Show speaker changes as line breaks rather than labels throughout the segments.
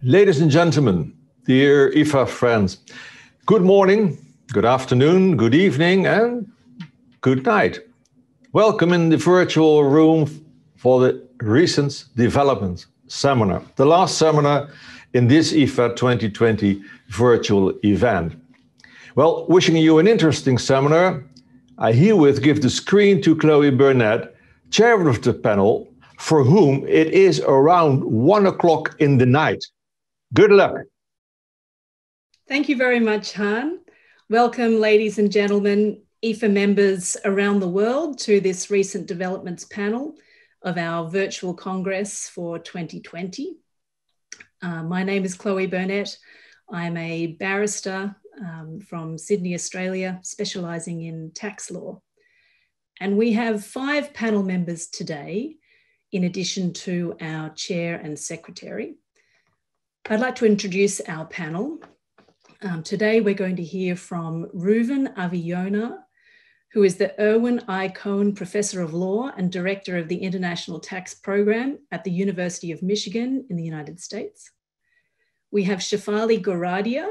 Ladies and gentlemen, dear IFA friends, good morning, good afternoon, good evening, and good night. Welcome in the virtual room for the Recent Developments Seminar, the last seminar in this IFA 2020 virtual event. Well, wishing you an interesting seminar, I herewith give the screen to Chloe Burnett, chair of the panel, for whom it is around 1 o'clock in the night. Good luck.
Thank you very much, Han. Welcome, ladies and gentlemen, IFA members around the world, to this Recent Developments panel of our virtual Congress for 2020. My name is Chloe Burnett. I'm a barrister from Sydney, Australia, specialising in tax law. And we have 5 panel members today, in addition to our chair and secretary. I'd like to introduce our panel. Today we're going to hear from Reuven Aviona, who is the Irwin I. Cohen Professor of Law and Director of the International Tax Program at the University of Michigan in the United States. We have Shefali Goradia,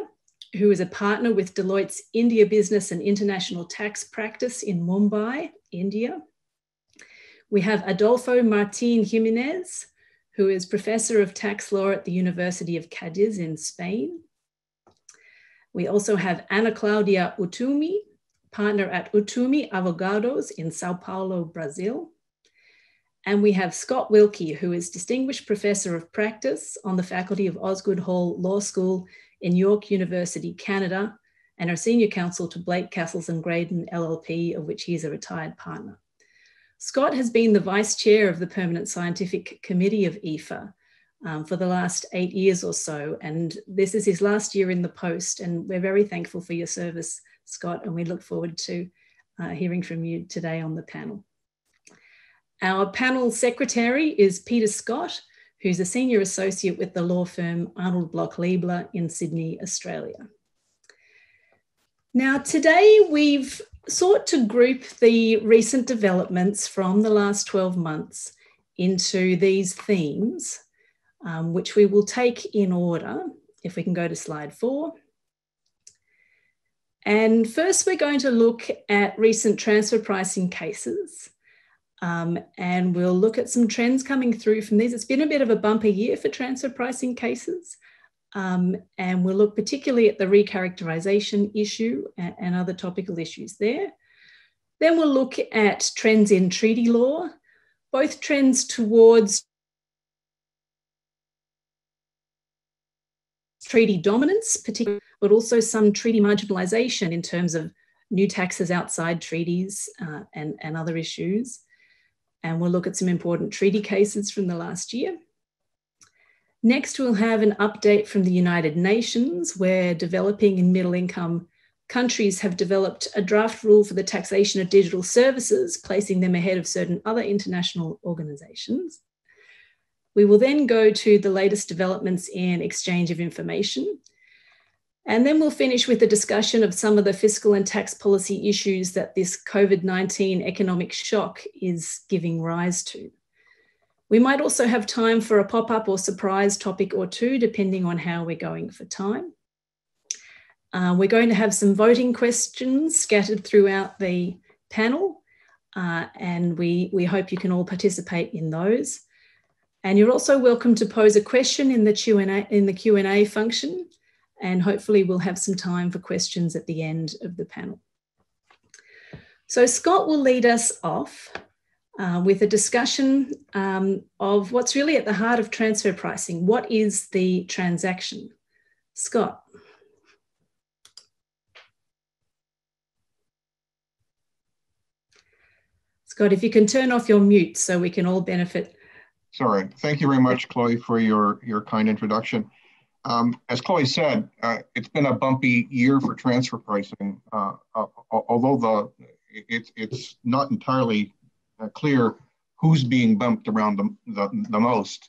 who is a partner with Deloitte's India Business and International Tax Practice in Mumbai, India. We have Adolfo Martin Jimenez, who is Professor of Tax Law at the University of Cadiz in Spain. We also have Ana Claudia Utumi, partner at Utumi Advogados in Sao Paulo, Brazil. And we have Scott Wilkie, who is Distinguished Professor of Practice on the faculty of Osgoode Hall Law School in York University, Canada, and our Senior Counsel to Blake, Cassels and Graydon LLP, of which he is a retired partner. Scott has been the Vice Chair of the Permanent Scientific Committee of IFA for the last 8 years or so, and this is his last year in the post, and we're very thankful for your service, Scott, and we look forward to hearing from you today on the panel. Our panel secretary is Peter Scott, who's a senior associate with the law firm Arnold Bloch Leibler in Sydney, Australia. Now, today we've sought to group the recent developments from the last 12 months into these themes, which we will take in order. If we can go to slide 4. And first, we're going to look at recent transfer pricing cases. And we'll look at some trends coming through from these. It's been a bit of a bumper year for transfer pricing cases. And we'll look particularly at the recharacterization issue and other topical issues there. Then we'll look at trends in treaty law, both trends towards treaty dominance, particularly, but also some treaty marginalization in terms of new taxes outside treaties and other issues. And we'll look at some important treaty cases from the last year. Next, we'll have an update from the United Nations, where developing and middle income countries have developed a draft rule for the taxation of digital services, placing them ahead of certain other international organizations. We will then go to the latest developments in exchange of information. And then we'll finish with a discussion of some of the fiscal and tax policy issues that this COVID-19 economic shock is giving rise to. We might also have time for a pop-up or surprise topic or two, depending on how we're going for time. We're going to have some voting questions scattered throughout the panel, and we hope you can all participate in those. And you're also welcome to pose a question in the Q&A function, and hopefully we'll have some time for questions at the end of the panel. So Scott will lead us off with a discussion of what's really at the heart of transfer pricing. What is the transaction? Scott. Scott, if you can turn off your mute so we can all benefit.
Sorry. Thank you very much, Chloe, for your kind introduction. As Chloe said, it's been a bumpy year for transfer pricing, although it's not entirely clear who's being bumped around the most.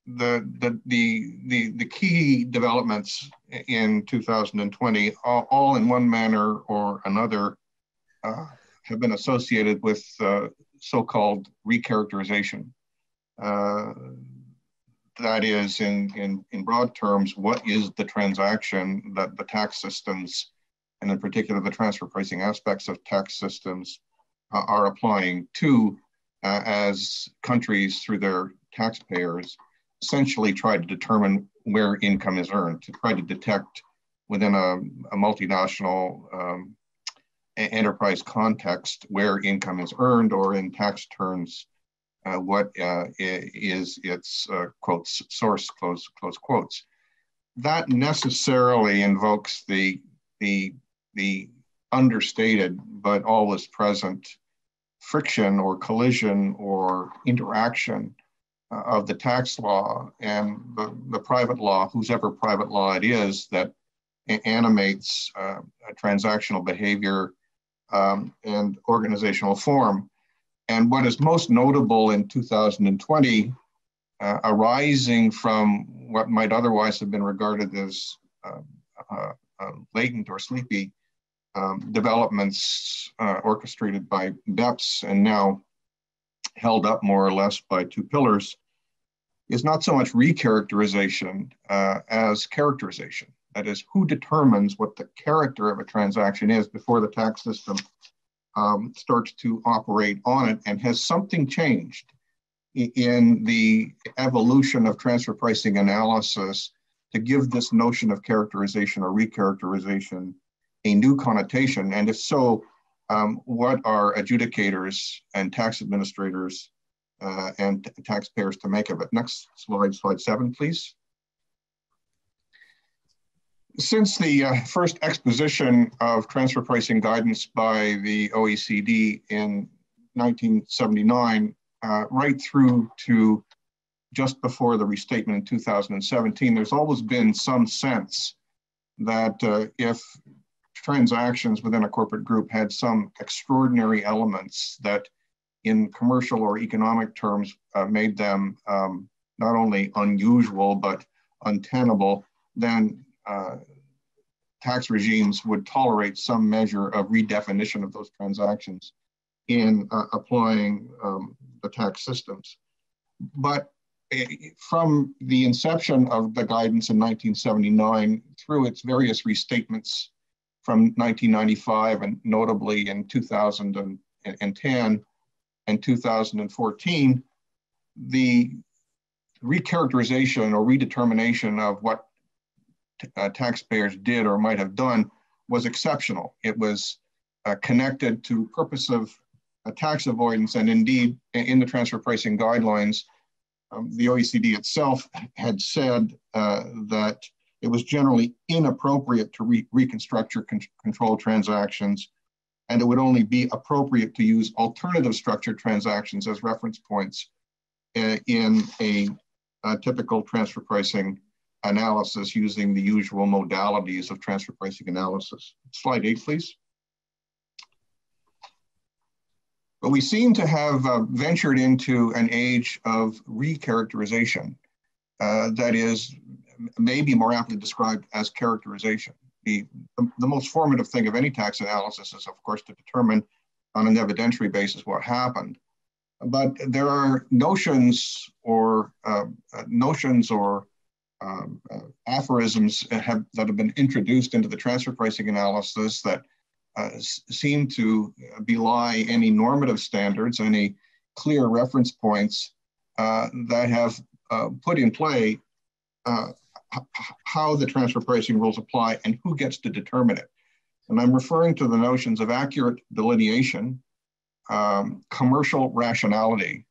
The key developments in 2020, all in one manner or another, have been associated with so-called recharacterization. that is, in broad terms, what is the transaction that the tax systems, and in particular the transfer pricing aspects of tax systems, are applying to as countries through their taxpayers essentially try to determine where income is earned, to try to detect within a multinational enterprise context where income is earned, or in tax terms, what is its quotes source, close quotes. That necessarily invokes the understated but always present friction or collision or interaction of the tax law and the private law, whosever private law it is, that animates transactional behavior and organizational form. And what is most notable in 2020, arising from what might otherwise have been regarded as latent or sleepy developments orchestrated by BEPS and now held up more or less by two pillars, is not so much recharacterization as characterization. That is, who determines what the character of a transaction is before the tax system starts to operate on it, and has something changed in the evolution of transfer pricing analysis to give this notion of characterization or recharacterization a new connotation? And if so, what are adjudicators and tax administrators and taxpayers to make of it? Next slide, slide 7, please. Since the first exposition of transfer pricing guidance by the OECD in 1979, right through to just before the restatement in 2017, there's always been some sense that if transactions within a corporate group had some extraordinary elements that in commercial or economic terms made them not only unusual but untenable, then tax regimes would tolerate some measure of redefinition of those transactions in applying the tax systems. But from the inception of the guidance in 1979 through its various restatements from 1995 and notably in 2010 and 2014, the recharacterization or redetermination of what taxpayers did or might have done was exceptional. It was connected to purpose of tax avoidance, and indeed in the transfer pricing guidelines, the OECD itself had said that it was generally inappropriate to reconstruct your control transactions, and it would only be appropriate to use alternative structured transactions as reference points in a typical transfer pricing analysis using the usual modalities of transfer pricing analysis. Slide 8, please. But we seem to have ventured into an age of recharacterization that is maybe more aptly described as characterization. The most formative thing of any tax analysis is, of course, to determine on an evidentiary basis what happened. But there are notions or aphorisms that have been introduced into the transfer pricing analysis that seem to belie any normative standards, any clear reference points that have put in play how the transfer pricing rules apply and who gets to determine it. And I'm referring to the notions of accurate delineation, commercial rationality,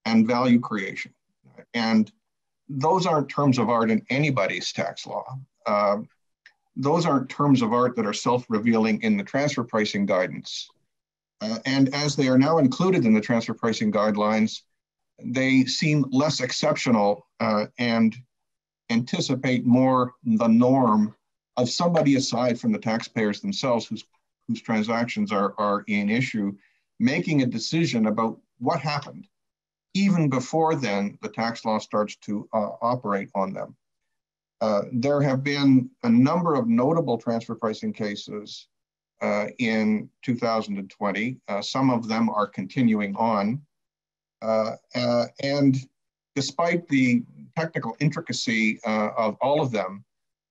and value creation. And those aren't terms of art in anybody's tax law. Those aren't terms of art that are self-revealing in the transfer pricing guidance. And as they are now included in the transfer pricing guidelines, they seem less exceptional and anticipate more the norm of somebody aside from the taxpayers themselves whose transactions are in issue, making a decision about what happened even before then the tax law starts to operate on them. There have been a number of notable transfer pricing cases in 2020. Some of them are continuing on. And despite the technical intricacy of all of them,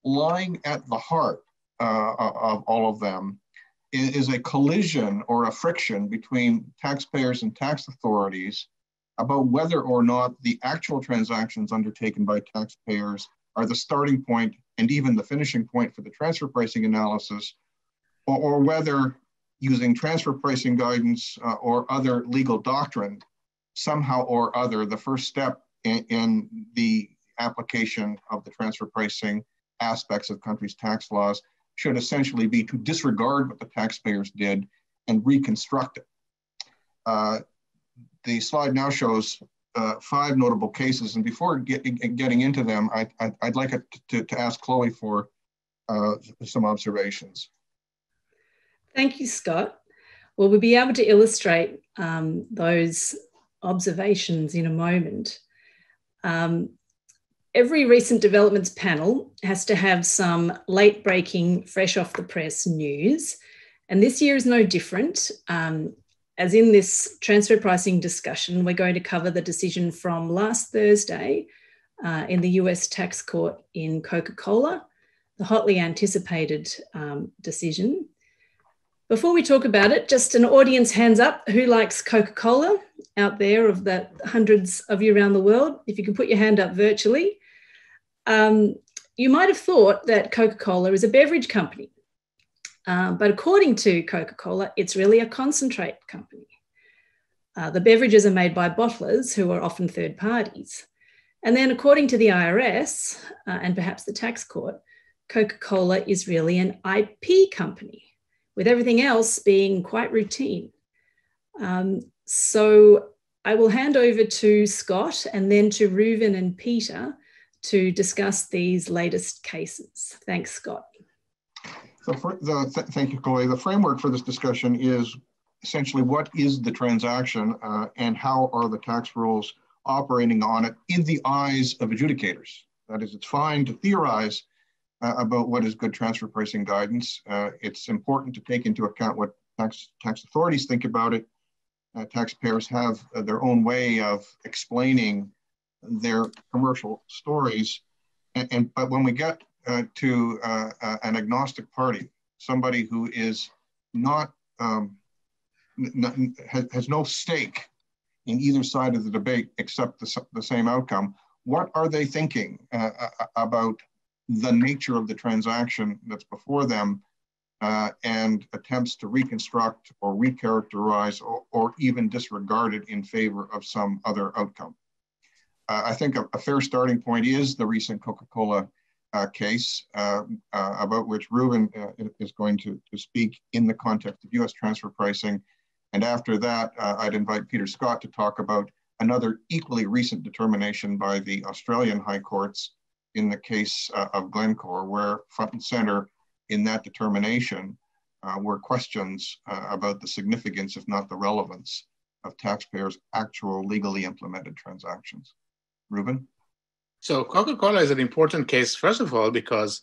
lying at the heart of all of them is a collision or a friction between taxpayers and tax authorities about whether or not the actual transactions undertaken by taxpayers are the starting point and even the finishing point for the transfer pricing analysis, or whether using transfer pricing guidance or other legal doctrine, somehow or other, the first step in the application of the transfer pricing aspects of countries' tax laws should essentially be to disregard what the taxpayers did and reconstruct it. The slide now shows 5 notable cases, and before getting into them, I'd like to ask Chloe for some observations.
Thank you, Scott. Well, we'll be able to illustrate those observations in a moment. Every recent developments panel has to have some late-breaking, fresh off the press news, and this year is no different. As in this transfer pricing discussion, we're going to cover the decision from last Thursday in the US tax court in Coca-Cola, the hotly anticipated decision. Before we talk about it, just an audience hands up. Who likes Coca-Cola out there, of the hundreds of you around the world? If you can put your hand up virtually. You might have thought that Coca-Cola is a beverage company. But according to Coca-Cola, it's really a concentrate company. The beverages are made by bottlers who are often third parties. And then according to the IRS and perhaps the tax court, Coca-Cola is really an IP company, with everything else being quite routine. So I will hand over to Scott and then to Reuven and Peter to discuss these latest cases. Thanks, Scott.
Thank you, Chloe. The framework for this discussion is essentially what is the transaction and how are the tax rules operating on it in the eyes of adjudicators. That is, it's fine to theorize about what is good transfer pricing guidance. It's important to take into account what tax authorities think about it. Taxpayers have their own way of explaining their commercial stories. But when we get to an agnostic party, somebody who is has no stake in either side of the debate except the same outcome, what are they thinking about the nature of the transaction that's before them and attempts to reconstruct or recharacterize or even disregard it in favor of some other outcome? I think a fair starting point is the recent Coca-Cola case about which Reuven is going to speak in the context of US transfer pricing. And after that, I'd invite Peter Scott to talk about another equally recent determination by the Australian High Courts in the case of Glencore, where front and center in that determination were questions about the significance, if not the relevance, of taxpayers' actual legally implemented transactions. Reuven?
So Coca-Cola is an important case, first of all, because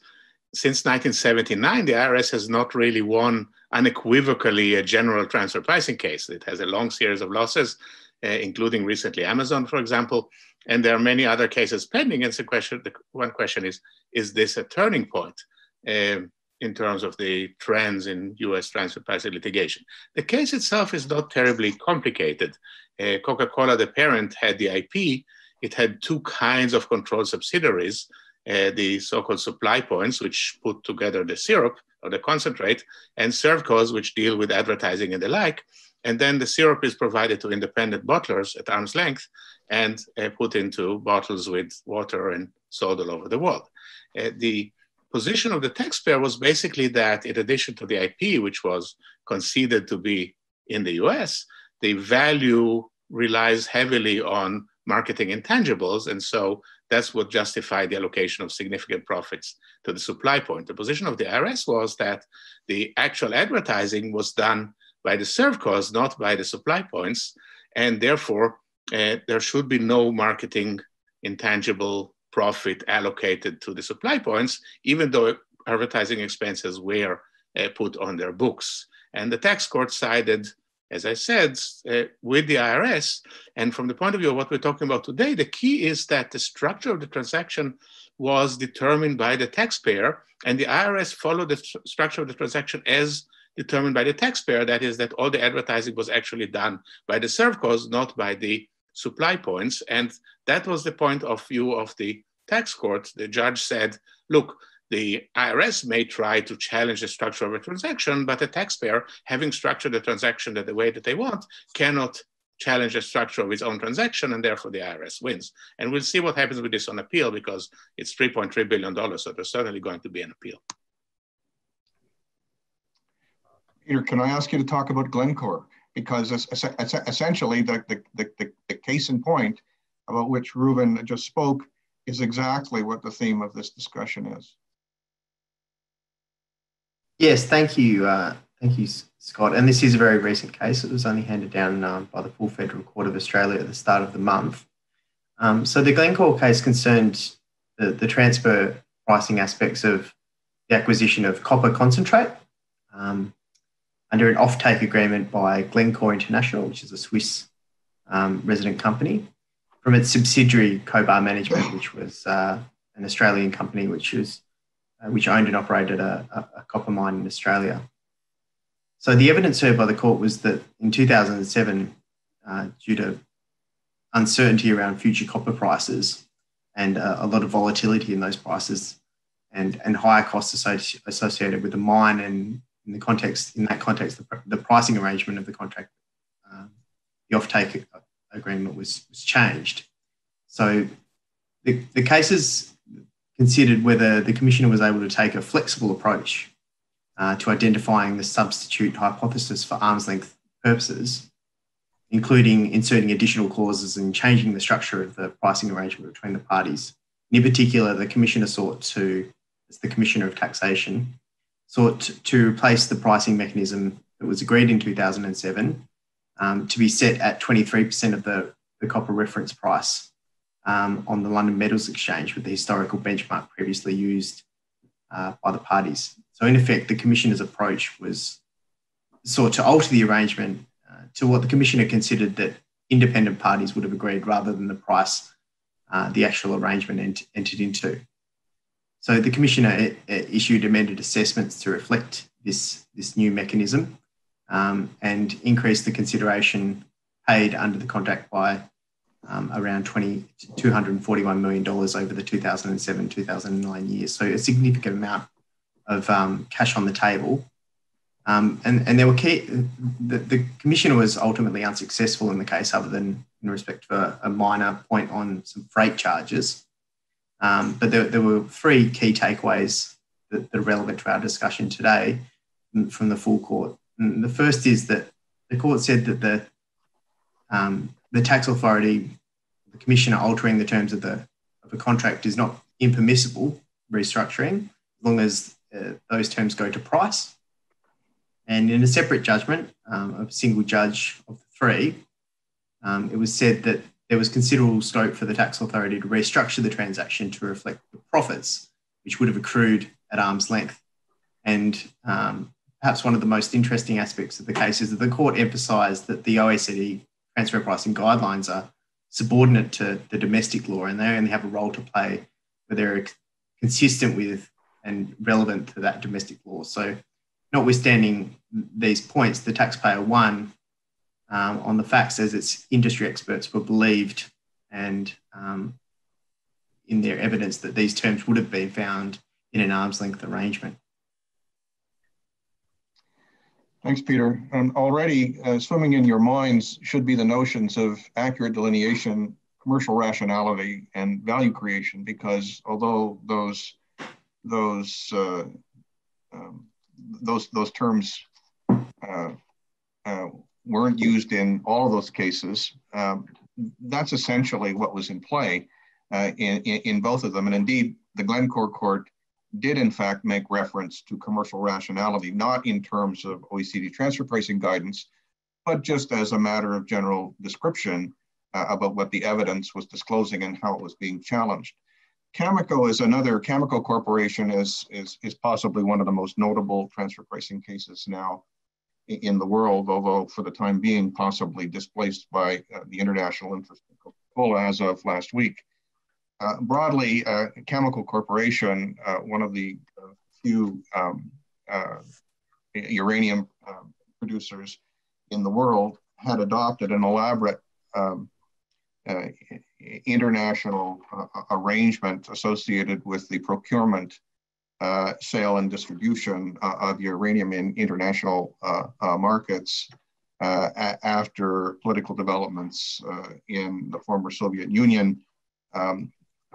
since 1979, the IRS has not really won unequivocally a general transfer pricing case. It has a long series of losses, including recently Amazon, for example, and there are many other cases pending. And the one question is this a turning point in terms of the trends in US transfer pricing litigation? The case itself is not terribly complicated. Coca-Cola, the parent, had the IP. It had 2 kinds of controlled subsidiaries, the so-called supply points, which put together the syrup or the concentrate, and servcos, which deal with advertising and the like. And then the syrup is provided to independent bottlers at arm's length and put into bottles with water and sold all over the world. The position of the taxpayer was basically that in addition to the IP, which was conceded to be in the US, the value relies heavily on marketing intangibles. And so that's what justified the allocation of significant profits to the supply point. The position of the IRS was that the actual advertising was done by the servcos, not by the supply points. And therefore, there should be no marketing intangible profit allocated to the supply points, even though advertising expenses were put on their books. And the tax court sided as I said, with the IRS. And from the point of view of what we're talking about today, the key is that the structure of the transaction was determined by the taxpayer, and the IRS followed the structure of the transaction as determined by the taxpayer. That is, that all the advertising was actually done by the servcos, not by the supply points. And that was the point of view of the tax court. The judge said, look, the IRS may try to challenge the structure of a transaction, but the taxpayer, having structured the transaction the way that they want, cannot challenge the structure of its own transaction, and therefore the IRS wins. And we'll see what happens with this on appeal, because it's $3.3 billion, so there's certainly going to be an appeal.
Peter, can I ask you to talk about Glencore? Because essentially the case in point about which Reuven just spoke is exactly what the theme of this discussion is.
Yes, thank you. Thank you, Scott. And this is a very recent case. It was only handed down by the Full Federal Court of Australia at the start of the month. So the Glencore case concerned the transfer pricing aspects of the acquisition of copper concentrate under an offtake agreement by Glencore International, which is a Swiss resident company, from its subsidiary Cobar Management, which was an Australian company which owned and operated a copper mine in Australia. So the evidence heard by the court was that in 2007, due to uncertainty around future copper prices and a lot of volatility in those prices and higher costs associated with the mine, and in that context, the pricing arrangement of the contract, the offtake agreement was changed. So the cases considered whether the Commissioner was able to take a flexible approach to identifying the substitute hypothesis for arm's length purposes, including inserting additional clauses and changing the structure of the pricing arrangement between the parties. In particular, the Commissioner as the Commissioner of Taxation, sought to replace the pricing mechanism that was agreed in 2007 to be set at 23% of the copper reference price on the London Metals Exchange, with the historical benchmark previously used by the parties. So in effect, the Commissioner's approach was sought to alter the arrangement to what the Commissioner considered that independent parties would have agreed, rather than the price the actual arrangement entered into. So the Commissioner issued amended assessments to reflect this new mechanism and increased the consideration paid under the contract by around $241 million over the 2007-2009 years. So a significant amount of cash on the table. And there were the Commissioner was ultimately unsuccessful in the case, other than in respect of a minor point on some freight charges. But there were three key takeaways that are relevant to our discussion today from the full court. And the first is that the court said that the tax authority, the Commissioner altering the terms of a contract is not impermissible restructuring, as long as those terms go to price. And in a separate judgment, of a single judge of the three, it was said that there was considerable scope for the tax authority to restructure the transaction to reflect the profits which would have accrued at arm's length. And perhaps one of the most interesting aspects of the case is that the court emphasised that the OECD transfer pricing guidelines are subordinate to the domestic law, and they only have a role to play where they're consistent with and relevant to that domestic law. So notwithstanding these points, the taxpayer won on the facts, as its industry experts were believed, and in their evidence that these terms would have been found in an arm's length arrangement.
Thanks, Peter. And already swimming in your minds should be the notions of accurate delineation, commercial rationality, and value creation, because although those terms weren't used in all of those cases, that's essentially what was in play in both of them. And indeed, the Glencore court did in fact make reference to commercial rationality, not in terms of OECD transfer pricing guidance, but just as a matter of general description about what the evidence was disclosing and how it was being challenged. Cameco Corporation is possibly one of the most notable transfer pricing cases now in the world, although for the time being possibly displaced by the international interest in Coca-Cola as of last week. Broadly, Chemical Corporation, one of the few uranium producers in the world, had adopted an elaborate international arrangement associated with the procurement, sale, and distribution of uranium in international markets after political developments in the former Soviet Union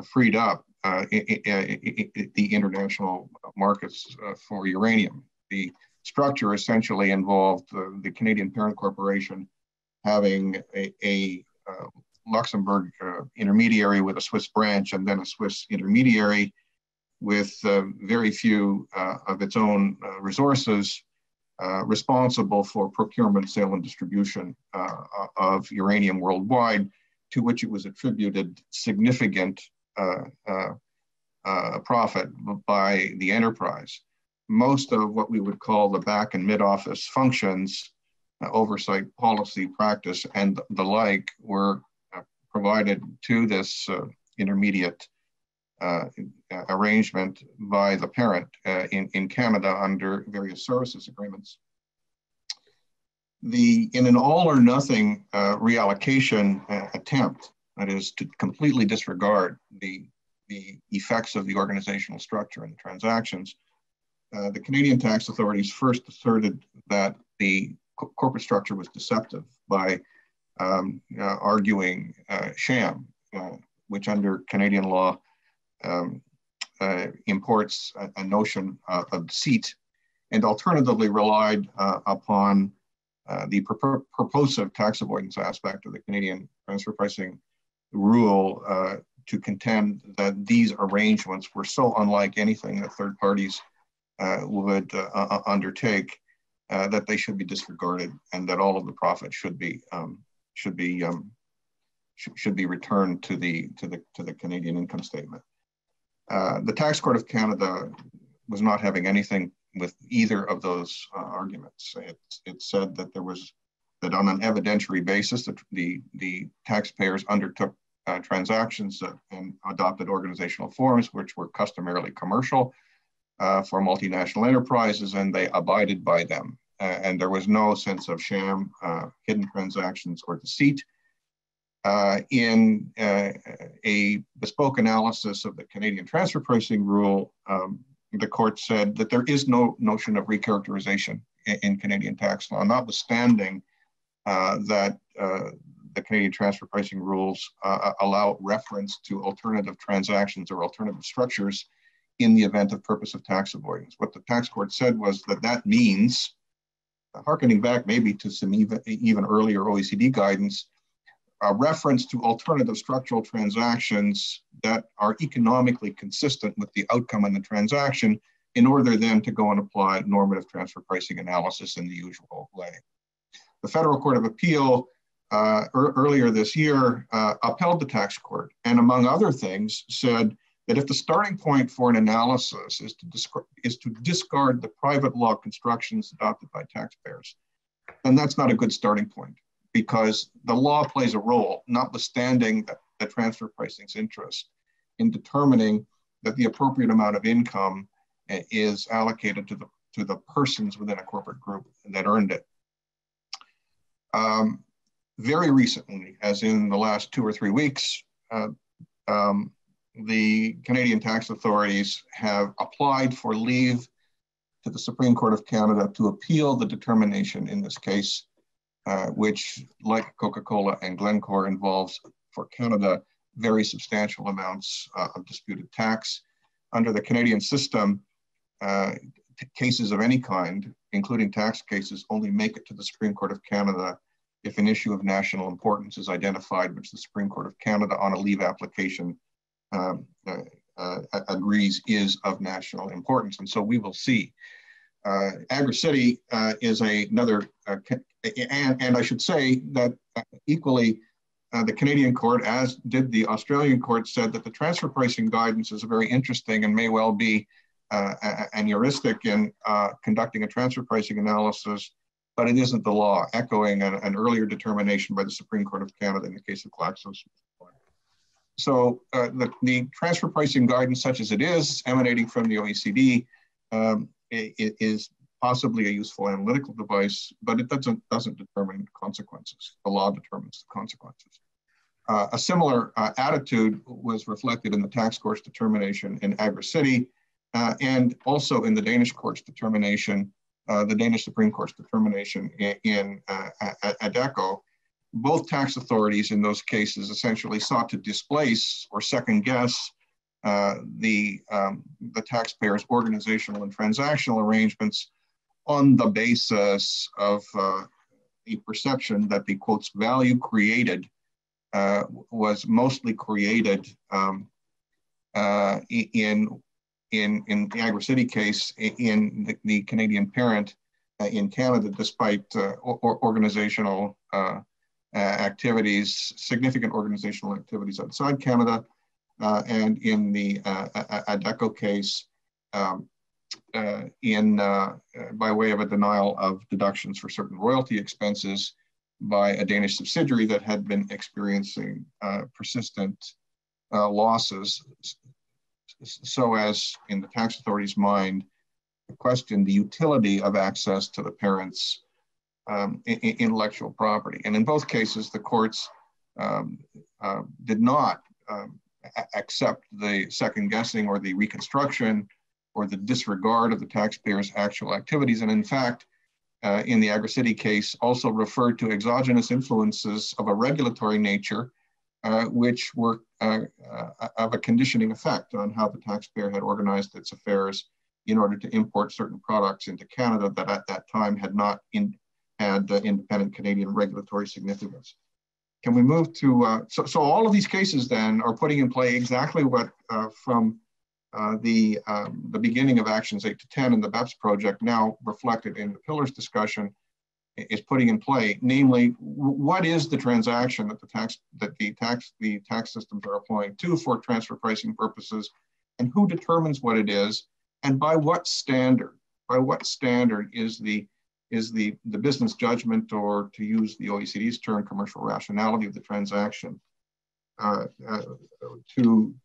freed up the international markets for uranium. The structure essentially involved the Canadian parent corporation having a Luxembourg intermediary with a Swiss branch, and then a Swiss intermediary with very few of its own resources responsible for procurement, sale, and distribution of uranium worldwide, to which it was attributed significant profit by the enterprise. Most of what we would call the back and mid-office functions, oversight, policy, practice, and the like, were provided to this intermediate arrangement by the parent in Canada under various services agreements. In an all or nothing reallocation attempt, that is to completely disregard the effects of the organizational structure and the transactions, the Canadian tax authorities first asserted that the corporate structure was deceptive by arguing sham, which under Canadian law imports a notion of deceit, and alternatively relied upon the purposive tax avoidance aspect of the Canadian transfer pricing rule to contend that these arrangements were so unlike anything that third parties would undertake that they should be disregarded, and that all of the profit should be returned to the Canadian income statement. The Tax Court of Canada was not having anything with either of those arguments. It said that that on an evidentiary basis, the taxpayers undertook transactions and adopted organizational forms which were customarily commercial for multinational enterprises, and they abided by them. And there was no sense of sham, hidden transactions, or deceit. In a bespoke analysis of the Canadian transfer pricing rule, the court said that there is no notion of recharacterization in Canadian tax law, notwithstanding that the Canadian transfer pricing rules allow reference to alternative transactions or alternative structures in the event of purposive tax avoidance. What the tax court said was that means, hearkening back maybe to some even earlier OECD guidance, a reference to alternative structural transactions that are economically consistent with the outcome in the transaction, in order then to go and apply normative transfer pricing analysis in the usual way. The Federal Court of Appeal earlier this year upheld the tax court, and among other things said that if the starting point for an analysis is to discard the private law constructions adopted by taxpayers, then that's not a good starting point, because the law plays a role, notwithstanding the transfer pricing's interest, in determining that the appropriate amount of income is allocated to the persons within a corporate group that earned it. Very recently, as in the last 2 or 3 weeks, the Canadian tax authorities have applied for leave to the Supreme Court of Canada to appeal the determination in this case, which, like Coca-Cola and Glencore, involves for Canada very substantial amounts of disputed tax. Under the Canadian system, cases of any kind, including tax cases, only make it to the Supreme Court of Canada if an issue of national importance is identified, which the Supreme Court of Canada on a leave application agrees is of national importance. And so we will see. Agri-City is another, and I should say that equally, the Canadian court, as did the Australian court, said that the transfer pricing guidance is very interesting and may well be an heuristic in conducting a transfer pricing analysis, but it isn't the law, echoing an earlier determination by the Supreme Court of Canada in the case of GlaxoSmithKline. So the transfer pricing guidance, such as it is, emanating from the OECD, it is possibly a useful analytical device, but it doesn't determine consequences. The law determines the consequences. A similar attitude was reflected in the tax court's determination in Agri-City, and also in the Danish court's determination, the Danish Supreme Court's determination in Adecco. Both tax authorities in those cases essentially sought to displace or second guess the taxpayer's organizational and transactional arrangements on the basis of a perception that the quotes value created was mostly created in the Agri-City case in the Canadian parent in Canada, despite organizational activities, significant organizational activities outside Canada, and in the Adecco case, by way of a denial of deductions for certain royalty expenses by a Danish subsidiary that had been experiencing persistent losses, so as in the tax authority's mind to question the utility of access to the parent's intellectual property. And in both cases, the courts did not accept the second guessing or the reconstruction or the disregard of the taxpayer's actual activities. And in fact, in the Agri-City case, also referred to exogenous influences of a regulatory nature, which were of a conditioning effect on how the taxpayer had organized its affairs in order to import certain products into Canada that at that time had not had independent Canadian regulatory significance. Can we move to, so all of these cases then are putting in play exactly what from the beginning of Actions 8 to 10 in the BEPS project, now reflected in the Pillars discussion, is putting in play. Namely, what is the transaction that the tax systems are applying to for transfer pricing purposes, and who determines what it is, and by what standard? By what standard is the business judgment, or to use the OECD's term, commercial rationality of the transaction to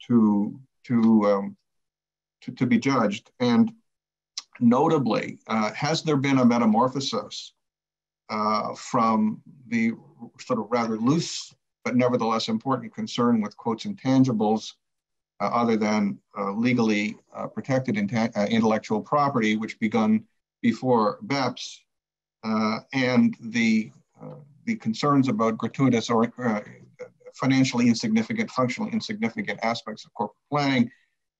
be judged? And notably, has there been a metamorphosis from the sort of rather loose but nevertheless important concern with quotes intangibles other than legally protected intellectual property, which begun before BEPS, and the concerns about gratuitous or financially insignificant, functionally insignificant aspects of corporate planning,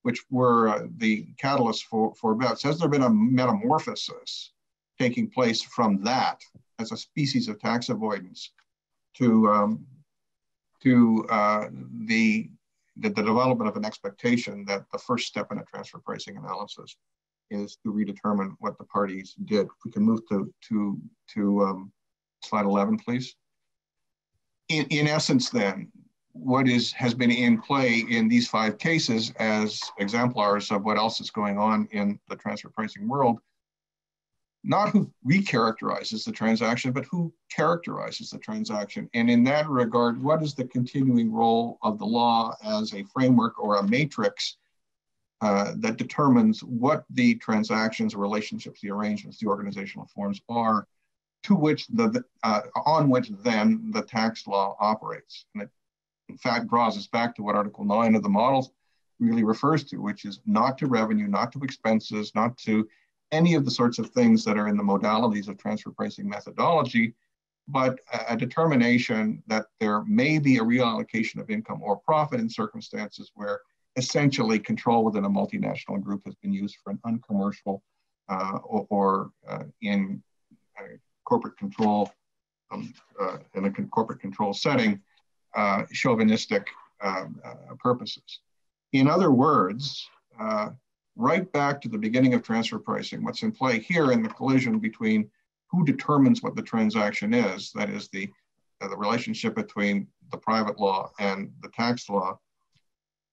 which were the catalyst for BEPS? Has there been a metamorphosis taking place from that as a species of tax avoidance to the development of an expectation that the first step in a transfer pricing analysis is to redetermine what the parties did? If we can move to slide 11, please. In essence, then, what has been in play in these 5 cases as exemplars of what else is going on in the transfer pricing world, not who recharacterizes the transaction, but who characterizes the transaction. And in that regard, what is the continuing role of the law as a framework or a matrix that determines what the transactions, relationships, the arrangements, the organizational forms are, to which on which then the tax law operates? And it, in fact, draws us back to what Article 9 of the models really refers to, which is not to revenue, not to expenses, not to any of the sorts of things that are in the modalities of transfer pricing methodology, but a determination that there may be a reallocation of income or profit in circumstances where essentially control within a multinational group has been used for an uncommercial or in corporate control, in a corporate control setting, chauvinistic purposes. In other words, right back to the beginning of transfer pricing, what's in play here in the collision between who determines what the transaction is, that is the relationship between the private law and the tax law,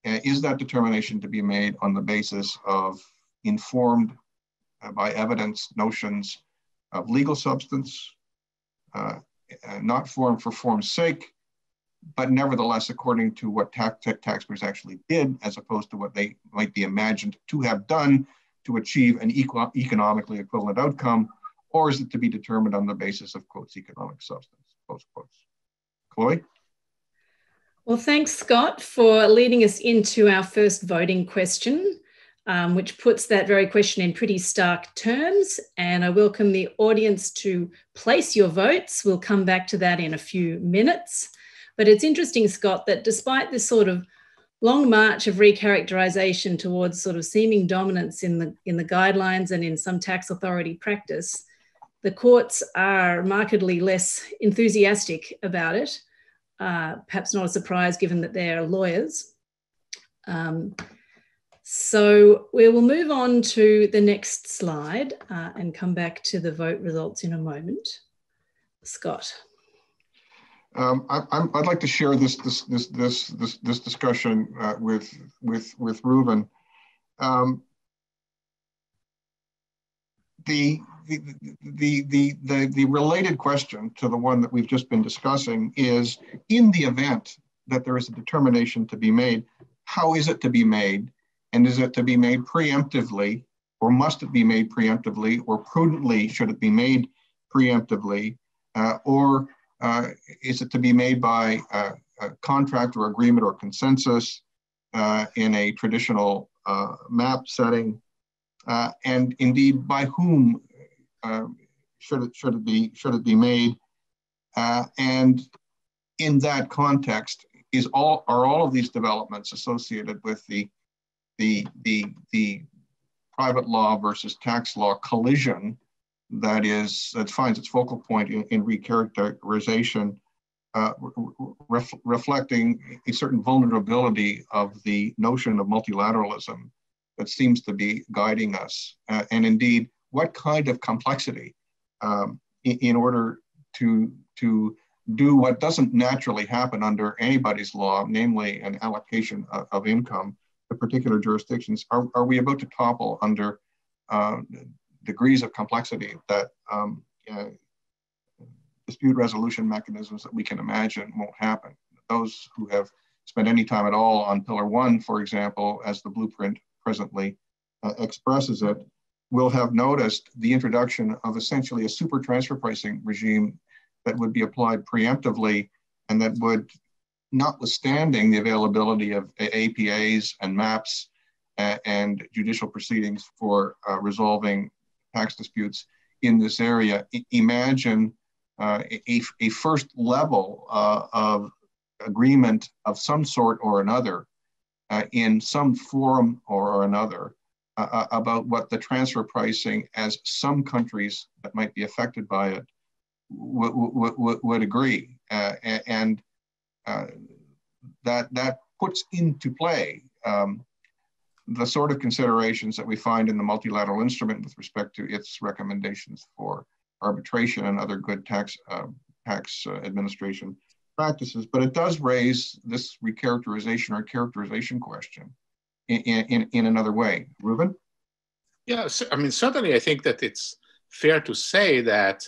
is that determination to be made on the basis of informed by evidence notions of legal substance, not form for form's sake, but nevertheless according to what taxpayers actually did, as opposed to what they might be imagined to have done to achieve an economically equivalent outcome, or is it to be determined on the basis of, quotes, economic substance, close quotes? Chloe?
Well, thanks, Scott, for leading us into our first voting question, which puts that very question in pretty stark terms. And I welcome the audience to place your votes. We'll come back to that in a few minutes. But it's interesting, Scott, that despite this sort of long march of recharacterization towards sort of seeming dominance in the guidelines and in some tax authority practice, the courts are markedly less enthusiastic about it. Perhaps not a surprise given that they're lawyers. So we will move on to the next slide and come back to the vote results in a moment. Scott.
I'd like to share this discussion with Reuben. The related question to the one that we've just been discussing is, in the event that there is a determination to be made, how is it to be made? And is it to be made preemptively, or must it be made preemptively, or prudently should it be made preemptively, or is it to be made by a contract or agreement or consensus in a traditional map setting? And indeed, by whom should it be made? And in that context, are all of these developments associated with the private law versus tax law collision that finds its focal point in recharacterization, reflecting a certain vulnerability of the notion of multilateralism that seems to be guiding us, and indeed, what kind of complexity in order to do what doesn't naturally happen under anybody's law, namely an allocation of income to particular jurisdictions, are we about to topple under degrees of complexity that dispute resolution mechanisms that we can imagine won't happen? Those who have spent any time at all on Pillar 1, for example, as the blueprint presently expresses it, will have noticed the introduction of essentially a super transfer pricing regime that would be applied preemptively, and that would, notwithstanding the availability of APAs and maps and judicial proceedings for resolving tax disputes in this area, imagine a first level of agreement of some sort or another in some forum or another about what the transfer pricing, as some countries that might be affected by it would agree, and that puts into play the sort of considerations that we find in the multilateral instrument with respect to its recommendations for arbitration and other good tax administration practices. But it does raise this recharacterization or characterization question in another way. Reuben?
Yeah, I mean, certainly I think that it's fair to say that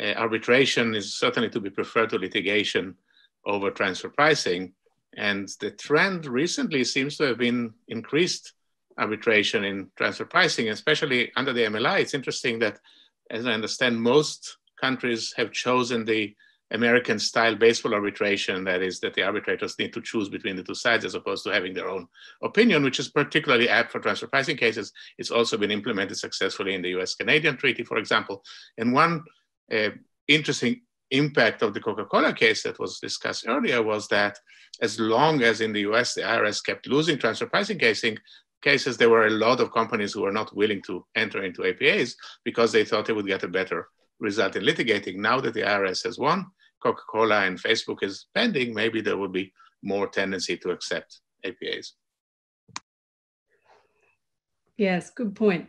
arbitration is certainly to be preferred to litigation over transfer pricing. And the trend recently seems to have been increased arbitration in transfer pricing, especially under the MLI. It's interesting that, as I understand, most countries have chosen the American-style baseball arbitration, that is, that the arbitrators need to choose between the two sides as opposed to having their own opinion, which is particularly apt for transfer pricing cases. It's also been implemented successfully in the US-Canadian treaty, for example. And one interesting impact of the Coca-Cola case that was discussed earlier was that as long as in the US, the IRS kept losing transfer pricing cases, there were a lot of companies who were not willing to enter into APAs because they thought they would get a better result in litigating. Now that the IRS has won, Coca-Cola and Facebook is pending, maybe there would be more tendency to accept APAs.
Yes, good point.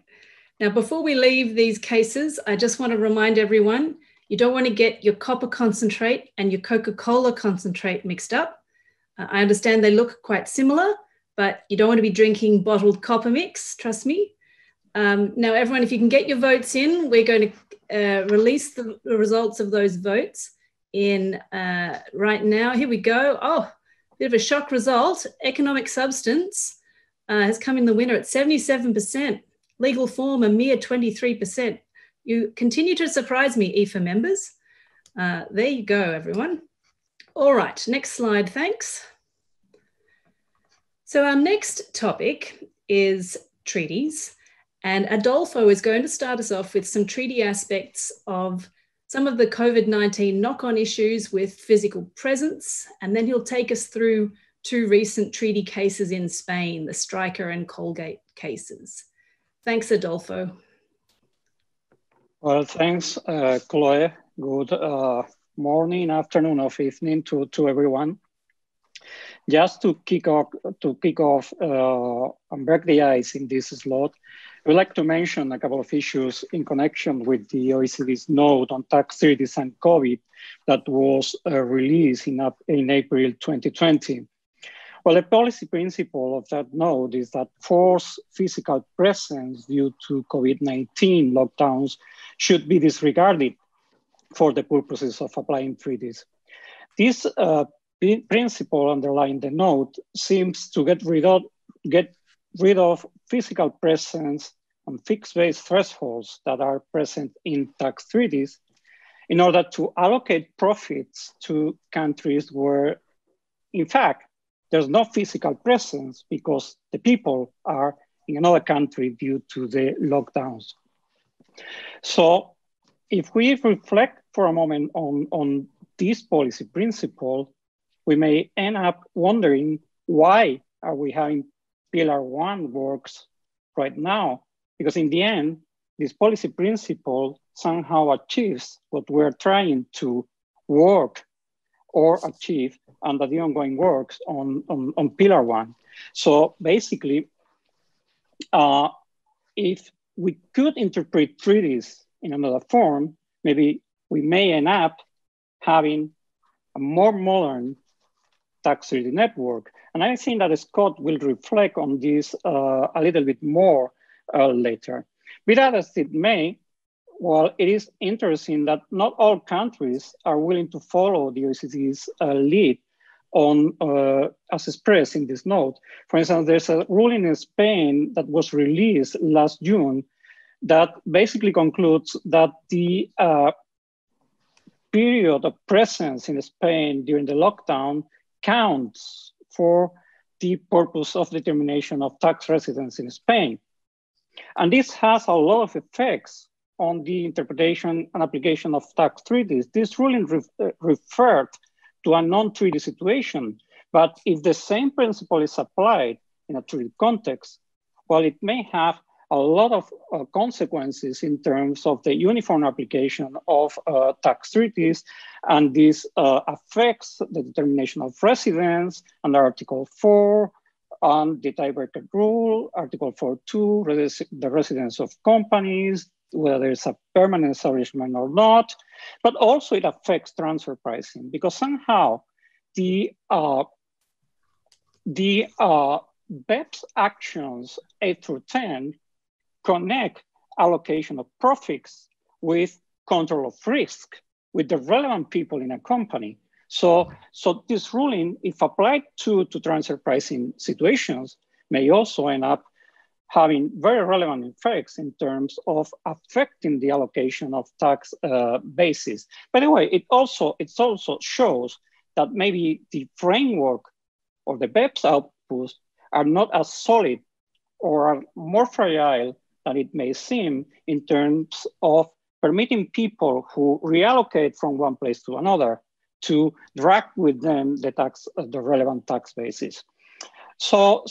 Now, before we leave these cases, I just want to remind everyone, you don't want to get your copper concentrate and your Coca-Cola concentrate mixed up. I understand they look quite similar, but you don't want to be drinking bottled copper mix, trust me. Now, everyone, if you can get your votes in, we're going to release the results of those votes in right now. Here we go. Oh, bit of a shock result. Economic substance has come in the winner at 77%. Legal form, a mere 23%. You continue to surprise me, EFA members. There you go, everyone. All right, next slide, thanks. So our next topic is treaties. And Adolfo is going to start us off with some treaty aspects of some of the COVID-19 knock-on issues with physical presence. And then he'll take us through two recent treaty cases in Spain, the Stryker and Colgate cases. Thanks, Adolfo.
Well, thanks, Chloe. Good morning, afternoon, or evening to everyone. Just to kick off and break the ice in this slot, I would like to mention a couple of issues in connection with the OECD's note on tax treaties and COVID that was released in April 2020. Well, the policy principle of that note is that forced physical presence due to COVID-19 lockdowns should be disregarded for the purposes of applying treaties. This principle underlying the note seems to get rid of physical presence and fixed base thresholds that are present in tax treaties in order to allocate profits to countries where, in fact, there's no physical presence because the people are in another country due to the lockdowns. So if we reflect for a moment on this policy principle, we may end up wondering why are we having Pillar 1 works right now? Because in the end, this policy principle somehow achieves what we're trying to work or achieve under the ongoing works on Pillar 1. So basically, if we could interpret treaties in another form, maybe we may end up having a more modern tax treaty network. And I think that Scott will reflect on this a little bit more later. Be that as it may, well, it is interesting that not all countries are willing to follow the OECD's lead on, as expressed in this note. For instance, there's a ruling in Spain that was released last June that basically concludes that the period of presence in Spain during the lockdown counts for the purpose of determination of tax residence in Spain. And this has a lot of effects on the interpretation and application of tax treaties. This ruling referred to a non-treaty situation, but if the same principle is applied in a treaty context, well, it may have a lot of consequences in terms of the uniform application of tax treaties, and this affects the determination of residence under Article 4, on the tiebreaker rule, Article 4.2, the residence of companies, whether there's a permanent establishment or not, but also it affects transfer pricing because somehow the BEPS actions 8 through 10 connect allocation of profits with control of risk with the relevant people in a company. So this ruling, if applied to transfer pricing situations, may also end up having very relevant effects in terms of affecting the allocation of tax bases. By the way, it also shows that maybe the framework or the BEPS outputs are not as solid or are more fragile than it may seem in terms of permitting people who reallocate from one place to another to drag with them the relevant tax basis. So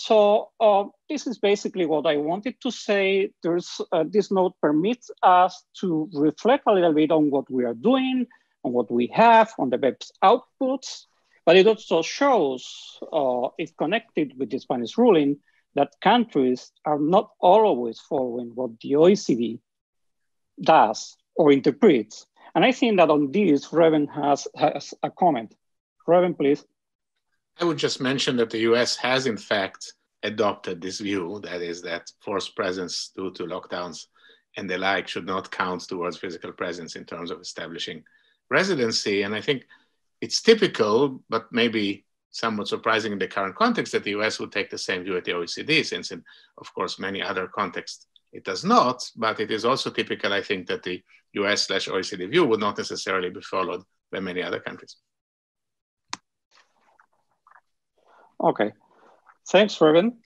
this is basically what I wanted to say. This note permits us to reflect a little bit on what we are doing, on what we have, on the BEPS outputs, but it also shows, if connected with the Spanish ruling, that countries are not always following what the OECD does or interprets. And I think that on this, Reven has a comment. Reven, please.
I would just mention that the US has in fact adopted this view, that is that forced presence due to lockdowns and the like should not count towards physical presence in terms of establishing residency. And I think it's typical, but maybe somewhat surprising in the current context, that the US would take the same view at the OECD, since in, of course, many other contexts it does not. But it is also typical, I think, that the US/OECD view would not necessarily be followed by many other countries.
Okay, thanks, Ruben.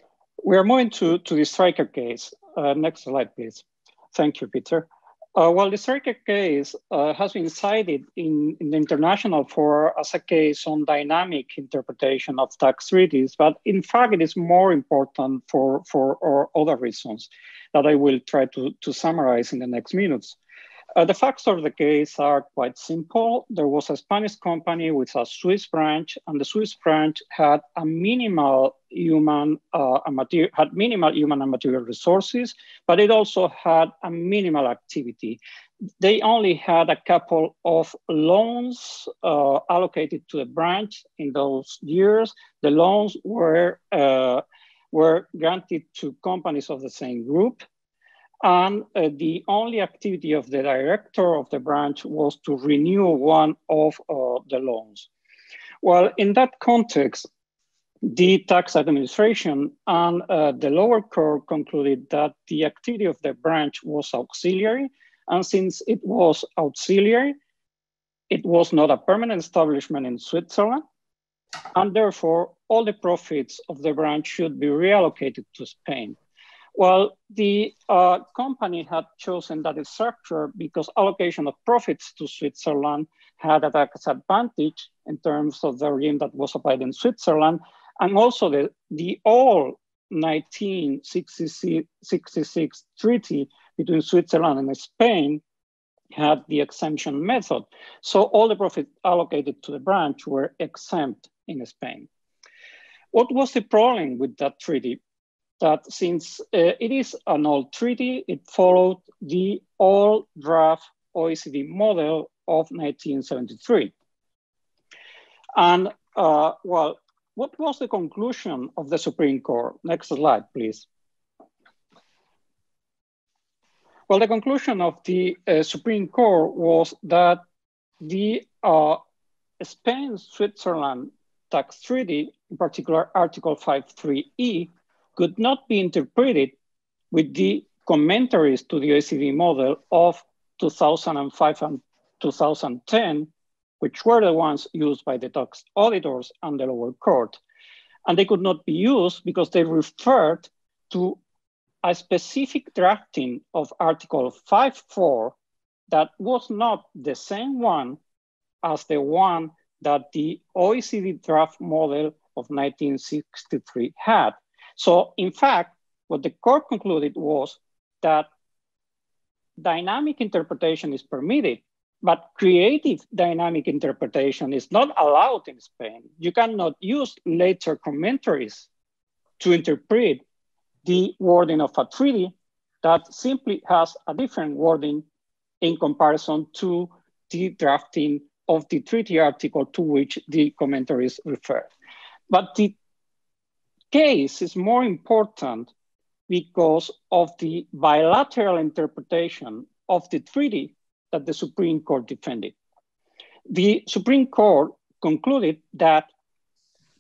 We are moving to the Stryker case. Next slide, please. Thank you, Peter. Well, the Stryker case has been cited in the international forum as a case on dynamic interpretation of tax treaties, but in fact, it is more important for other reasons that I will try to summarize in the next minutes. The facts of the case are quite simple. There was a Spanish company with a Swiss branch, and the Swiss branch had a minimal human and material resources, but it also had a minimal activity. They only had a couple of loans allocated to the branch in those years. The loans were granted to companies of the same group. And the only activity of the director of the branch was to renew one of the loans. Well, in that context, the tax administration and the lower court concluded that the activity of the branch was auxiliary. And since it was auxiliary, it was not a permanent establishment in Switzerland. And therefore, all the profits of the branch should be reallocated to Spain. Well, the company had chosen that structure because allocation of profits to Switzerland had a tax advantage in terms of the regime that was applied in Switzerland, and also the all 1966 treaty between Switzerland and Spain had the exemption method. So all the profits allocated to the branch were exempt in Spain. What was the problem with that treaty? That since it is an old treaty, it followed the old draft OECD model of 1973. And well, what was the conclusion of the Supreme Court? Next slide, please. Well, the conclusion of the Supreme Court was that the Spain-Switzerland tax treaty, in particular Article 5.3e, could not be interpreted with the commentaries to the OECD model of 2005 and 2010, which were the ones used by the tax auditors and the lower court. And they could not be used because they referred to a specific drafting of Article 5.4 that was not the same one as the one that the OECD draft model of 1963 had. So in fact, what the court concluded was that dynamic interpretation is permitted, but creative dynamic interpretation is not allowed in Spain. You cannot use later commentaries to interpret the wording of a treaty that simply has a different wording in comparison to the drafting of the treaty article to which the commentaries refer. But the case is more important because of the bilateral interpretation of the treaty that the Supreme Court defended. The Supreme Court concluded that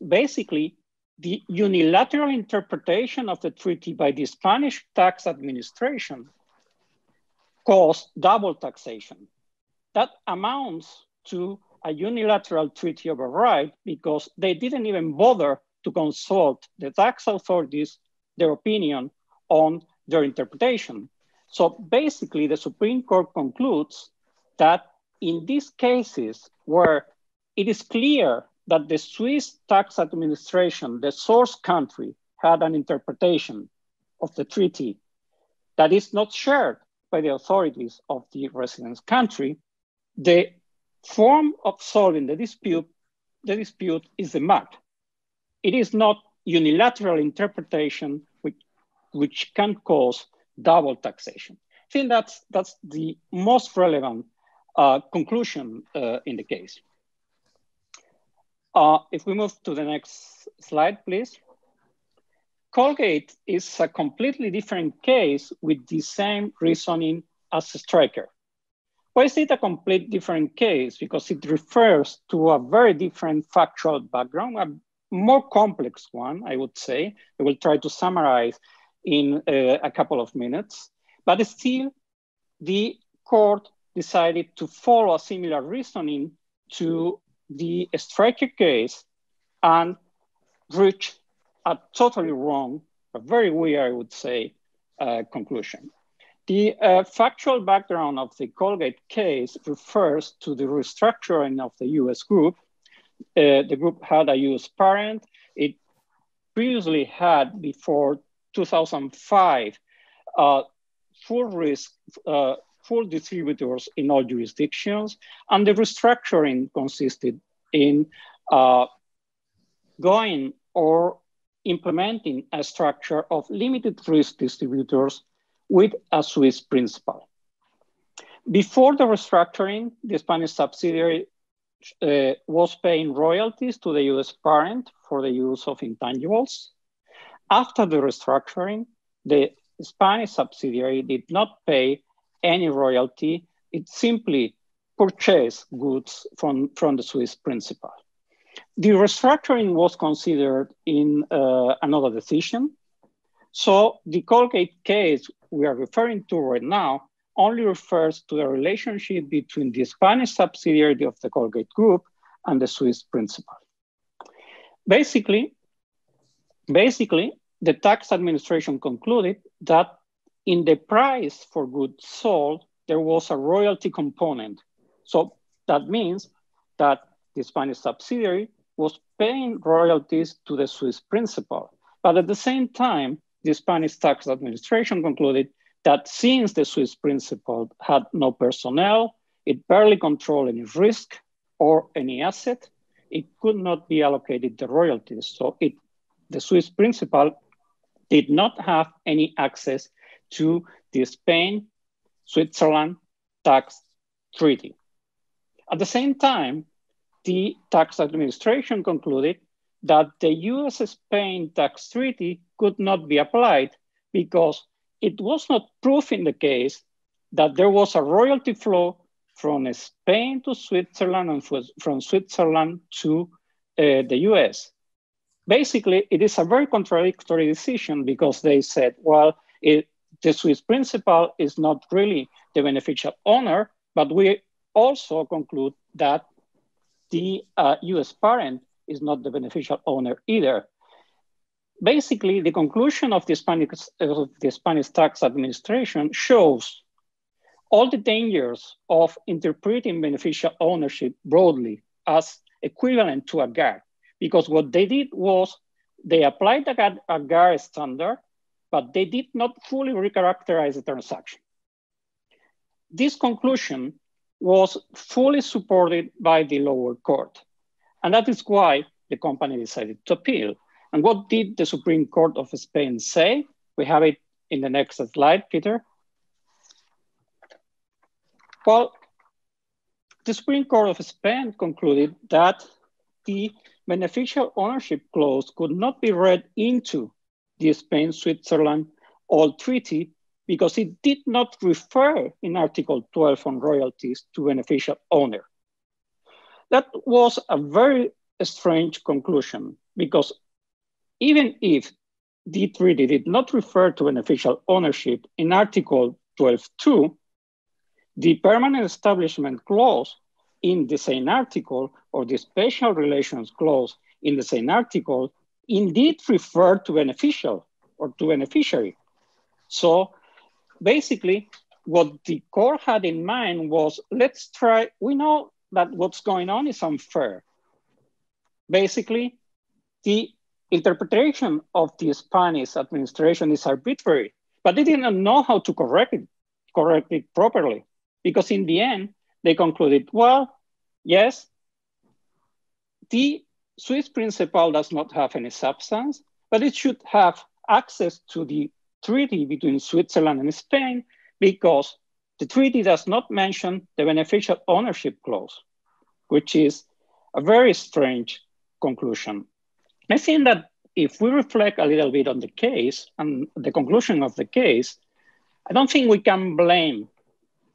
basically the unilateral interpretation of the treaty by the Spanish tax administration caused double taxation. That amounts to a unilateral treaty override because they didn't even bother to consult the tax authorities, their opinion on their interpretation. So basically the Supreme Court concludes that in these cases where it is clear that the Swiss tax administration, the source country, had an interpretation of the treaty that is not shared by the authorities of the residence country, the form of solving the dispute is the MAC. It is not unilateral interpretation which can cause double taxation. I think that's the most relevant conclusion in the case. If we move to the next slide, please. Colgate is a completely different case with the same reasoning as Stryker. Why is it a complete different case? Because it refers to a very different factual background, a more complex one, I would say. I will try to summarize in a couple of minutes, but still the court decided to follow a similar reasoning to the Stryker case and reach a totally wrong, a very weird, I would say, conclusion. The factual background of the Colgate case refers to the restructuring of the US group. The group had a US parent. It previously had, before 2005, full distributors in all jurisdictions, and the restructuring consisted in going or implementing a structure of limited risk distributors with a Swiss principal. Before the restructuring, the Spanish subsidiary was paying royalties to the US parent for the use of intangibles. After the restructuring, the Spanish subsidiary did not pay any royalty. It simply purchased goods from the Swiss principal. The restructuring was considered in another decision. So the Colgate case we are referring to right now only refers to the relationship between the Spanish subsidiary of the Colgate group and the Swiss principal. Basically, the tax administration concluded that in the price for goods sold, there was a royalty component. So that means that the Spanish subsidiary was paying royalties to the Swiss principal. But at the same time, the Spanish tax administration concluded that since the Swiss principal had no personnel, it barely controlled any risk or any asset, it could not be allocated the royalties. So the Swiss principal did not have any access to the Spain-Switzerland tax treaty. At the same time, the tax administration concluded that the US-Spain tax treaty could not be applied because it was not proof in the case that there was a royalty flow from Spain to Switzerland and from Switzerland to the US. Basically, it is a very contradictory decision because they said, well, the Swiss principal is not really the beneficial owner, but we also conclude that the US parent is not the beneficial owner either. Basically, the conclusion of the Spanish tax administration shows all the dangers of interpreting beneficial ownership broadly as equivalent to a GAR, because what they did was they applied a GAR standard, but they did not fully recharacterize the transaction. This conclusion was fully supported by the lower court. And that is why the company decided to appeal. And what did the Supreme Court of Spain say? We have it in the next slide, Peter. Well, the Supreme Court of Spain concluded that the beneficial ownership clause could not be read into the Spain-Switzerland Old Treaty because it did not refer in Article 12 on royalties to beneficial owner. That was a very strange conclusion because even if the treaty did not refer to beneficial ownership in Article 12.2, the permanent establishment clause in the same article or the special relations clause in the same article indeed referred to beneficial or to beneficiary. So basically what the court had in mind was, we know that what's going on is unfair. Basically, the interpretation of the Spanish administration is arbitrary, but they didn't know how to correct it properly. Because in the end, they concluded, well, yes, the Swiss principal does not have any substance, but it should have access to the treaty between Switzerland and Spain because the treaty does not mention the beneficial ownership clause, which is a very strange conclusion. I think that if we reflect a little bit on the case and the conclusion of the case, I don't think we can blame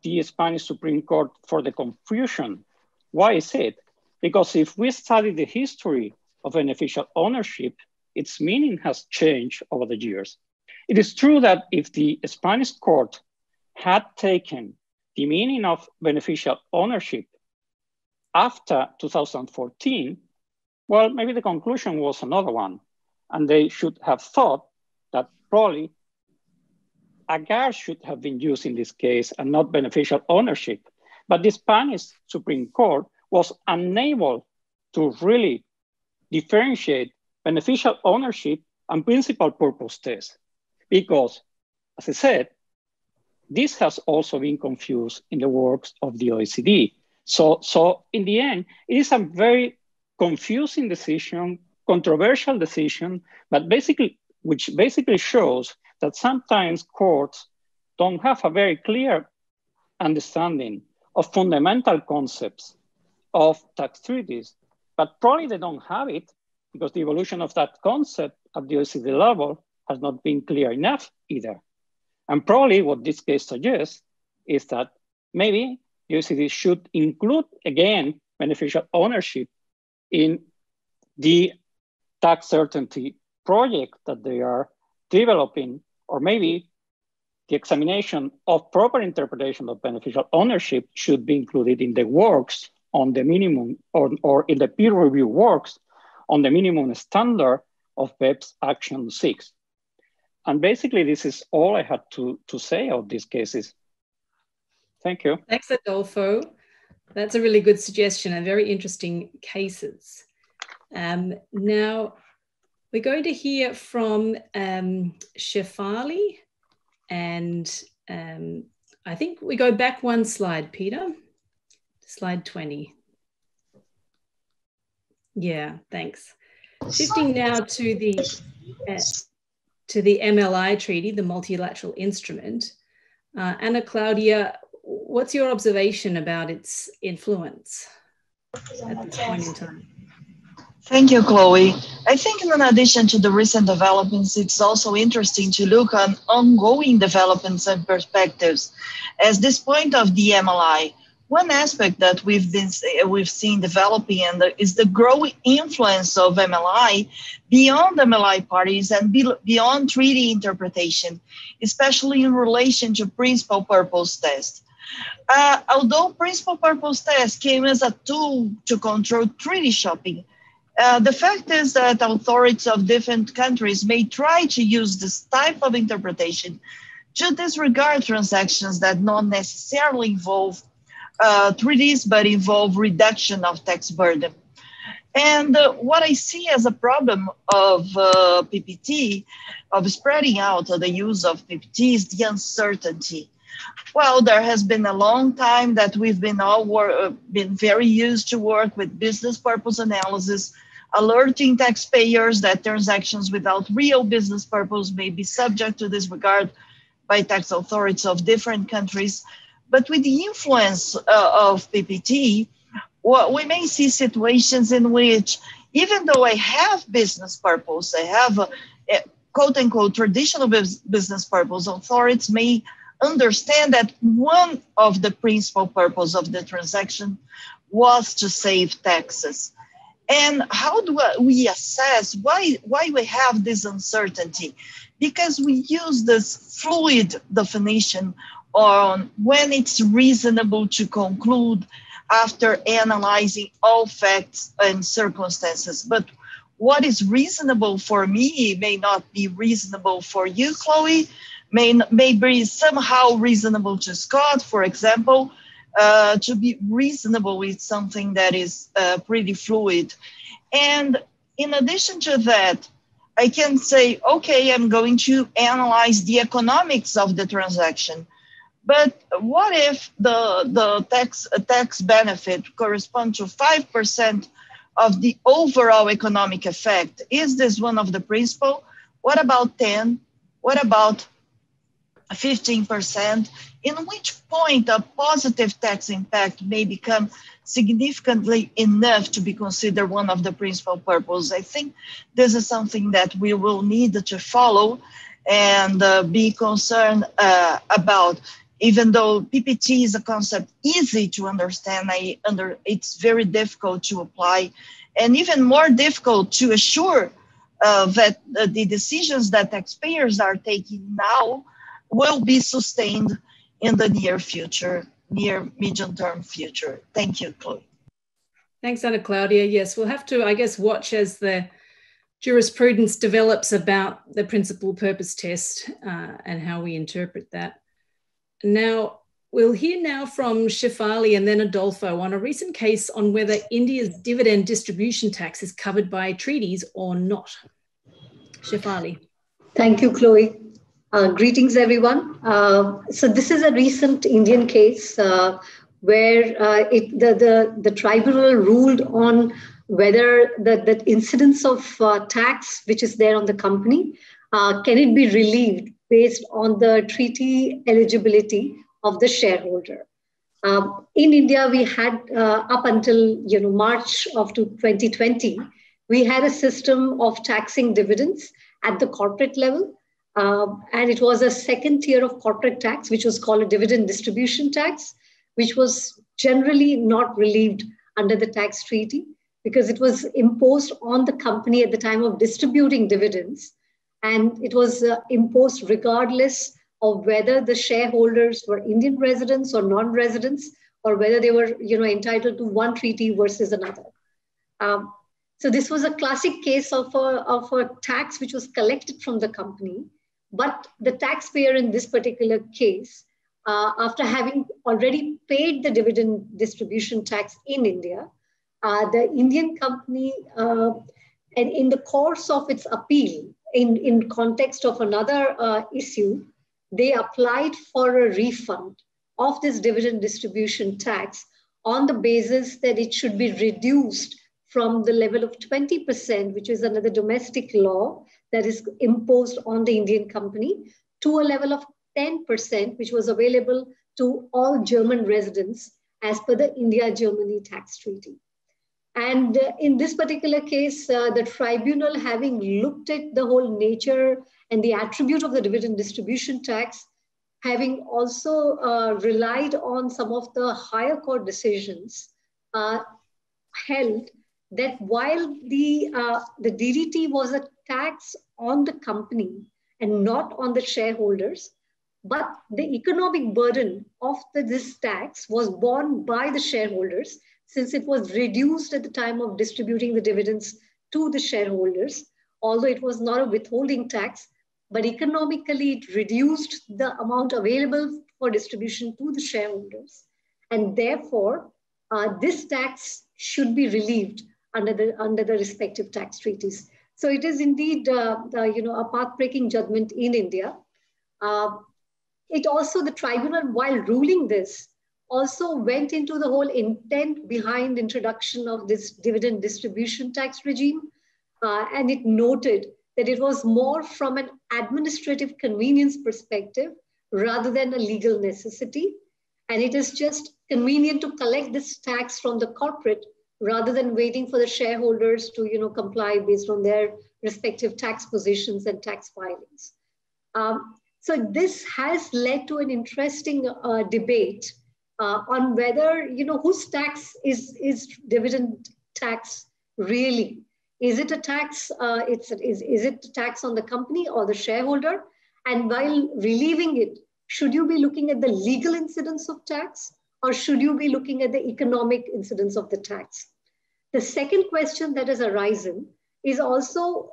the Spanish Supreme Court for the confusion. Why is it? Because if we study the history of beneficial ownership, its meaning has changed over the years. It is true that if the Spanish court had taken the meaning of beneficial ownership after 2014, well, maybe the conclusion was another one. And they should have thought that probably agar should have been used in this case and not beneficial ownership. But the Spanish Supreme Court was unable to really differentiate beneficial ownership and principal purpose test. Because, as I said, this has also been confused in the works of the OECD. So in the end, it is a very confusing decision, controversial decision, but which basically shows that sometimes courts don't have a very clear understanding of fundamental concepts of tax treaties, but probably they don't have it because the evolution of that concept at the OECD level has not been clear enough either. And probably what this case suggests is that maybe the OECD should include, again, beneficial ownership in the tax certainty project that they are developing, or maybe the examination of proper interpretation of beneficial ownership should be included in the works on the minimum, or in the peer review works on the minimum standard of BEPS Action 6. And basically, this is all I had to say of these cases. Thank you.
Thanks, Adolfo. That's a really good suggestion and very interesting cases. Now, we're going to hear from Shefali, and I think we go back one slide, Peter. Slide 20. Yeah, thanks. Shifting now to the MLI treaty, the multilateral instrument. Anna Claudia, what's your observation about its influence at this point in time?
Thank you, Chloe. I think in addition to the recent developments, it's also interesting to look on ongoing developments and perspectives. As this point of the MLI, one aspect that we've seen developing is the growing influence of MLI beyond MLI parties and beyond treaty interpretation, especially in relation to principal purpose test. Although principal purpose test came as a tool to control treaty shopping, the fact is that authorities of different countries may try to use this type of interpretation to disregard transactions that not necessarily involve treaties, but involve reduction of tax burden. And what I see as a problem of PPT, of spreading out the use of PPT, is the uncertainty. Well, there has been a long time that we've been been very used to work with business purpose analysis, alerting taxpayers that transactions without real business purpose may be subject to disregard by tax authorities of different countries. But with the influence of PPT, we may see situations in which, even though I have business purpose, I have a quote unquote traditional business purpose, authorities may understand that one of the principal purpose of the transaction was to save taxes. And how do we assess why we have this uncertainty? Because we use this fluid definition on when it's reasonable to conclude after analyzing all facts and circumstances. But what is reasonable for me may not be reasonable for you, Chloe, may be somehow reasonable to Scott, for example. To be reasonable with something that is pretty fluid. And in addition to that, I can say, okay, I'm going to analyze the economics of the transaction. But what if the tax benefit corresponds to 5% of the overall economic effect? Is this one of the principal? What about 10? What about 15%? In which point a positive tax impact may become significantly enough to be considered one of the principal purposes. I think this is something that we will need to follow and be concerned about. Even though PPT is a concept easy to understand, it's very difficult to apply, and even more difficult to assure that the decisions that taxpayers are taking now will be sustained in the near future, near medium-term future. Thank you, Chloe.
Thanks, Ana Claudia. Yes, we'll have to, I guess, watch as the jurisprudence develops about the principal purpose test and how we interpret that. Now, we'll hear now from Shefali and then Adolfo on a recent case on whether India's dividend distribution tax is covered by treaties or not. Shefali.
Thank you, Chloe. Greetings, everyone. So this is a recent Indian case where the tribunal ruled on whether the incidence of tax which is there on the company, can it be relieved based on the treaty eligibility of the shareholder. In India, we had up until March of 2020, we had a system of taxing dividends at the corporate level. And it was a second tier of corporate tax, which was called a dividend distribution tax, which was generally not relieved under the tax treaty because it was imposed on the company at the time of distributing dividends. And it was imposed regardless of whether the shareholders were Indian residents or non-residents, or whether they were entitled to one treaty versus another. So this was a classic case of a tax which was collected from the company, but the taxpayer in this particular case, after having already paid the dividend distribution tax in India, the Indian company, and in the course of its appeal, in context of another issue, they applied for a refund of this dividend distribution tax on the basis that it should be reduced from the level of 20%, which is under the domestic law that is imposed on the Indian company, to a level of 10%, which was available to all German residents as per the India-Germany tax treaty. And in this particular case, the tribunal, having looked at the whole nature and the attribute of the dividend distribution tax, having also relied on some of the higher court decisions, held that while the DDT was a tax on the company and not on the shareholders, but the economic burden of this tax was borne by the shareholders, since it was reduced at the time of distributing the dividends to the shareholders, although it was not a withholding tax, but economically it reduced the amount available for distribution to the shareholders. And therefore, this tax should be relieved under the respective tax treaties. So it is indeed a path-breaking judgment in India. It also, the tribunal, while ruling this, also went into the whole intent behind introduction of this dividend distribution tax regime. And it noted that it was more from an administrative convenience perspective rather than a legal necessity. And it is just convenient to collect this tax from the corporate rather than waiting for the shareholders to comply based on their respective tax positions and tax filings. So this has led to an interesting debate on whether, whose tax is dividend tax really? Is it a tax, is it a tax on the company or the shareholder? And while relieving it, should you be looking at the legal incidence of tax, or should you be looking at the economic incidence of the tax? The second question that has arisen is also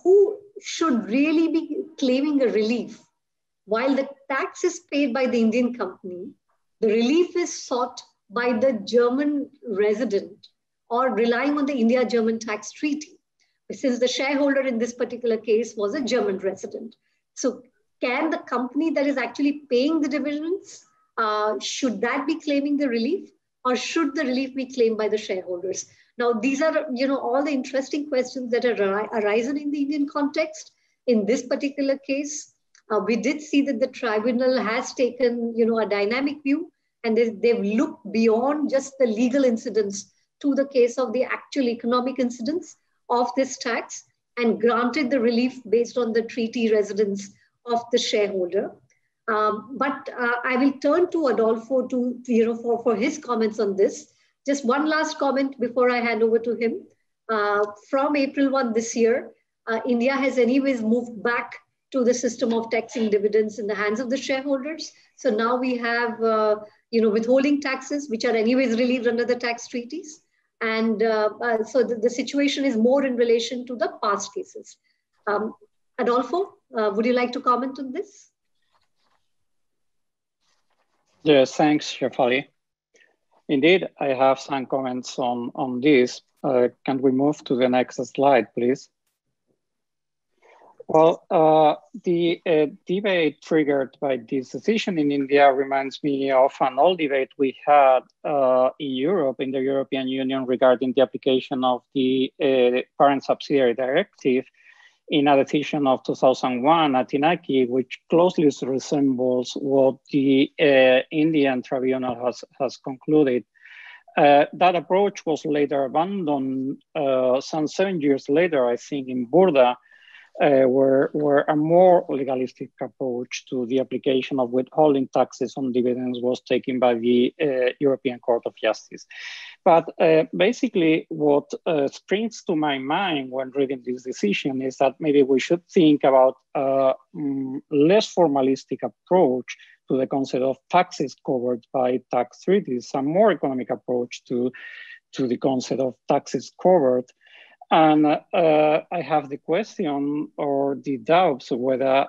who should really be claiming a relief? While the tax is paid by the Indian company, the relief is sought by the German resident or relying on the India-German tax treaty, since the shareholder in this particular case was a German resident. So can the company that is actually paying the dividends, should that be claiming the relief, or should the relief be claimed by the shareholders? Now, these are all the interesting questions that are arisen in the Indian context. In this particular case, we did see that the tribunal has taken a dynamic view and they've looked beyond just the legal incidence to the case of the actual economic incidence of this tax and granted the relief based on the treaty residence of the shareholder. But I will turn to Adolfo for his comments on this. Just one last comment before I hand over to him. From April 1 this year, India has anyways moved back to the system of taxing dividends in the hands of the shareholders. So now we have withholding taxes, which are anyways relieved under the tax treaties. And so the situation is more in relation to the past cases. Adolfo, would you like to comment on this?
Yes, thanks, Shefali. Indeed, I have some comments on this. Can we move to the next slide, please? Well, the debate triggered by this decision in India reminds me of an old debate we had in Europe, in the European Union, regarding the application of the Parent Subsidiary Directive in a decision of 2001 at Inaki, which closely resembles what the Indian tribunal has concluded. That approach was later abandoned some 7 years later, I think, in Burda, where a more legalistic approach to the application of withholding taxes on dividends was taken by the European Court of Justice. But basically what springs to my mind when reading this decision is that maybe we should think about a less formalistic approach to the concept of taxes covered by tax treaties, a more economic approach to the concept of taxes covered. And I have the question or the doubts whether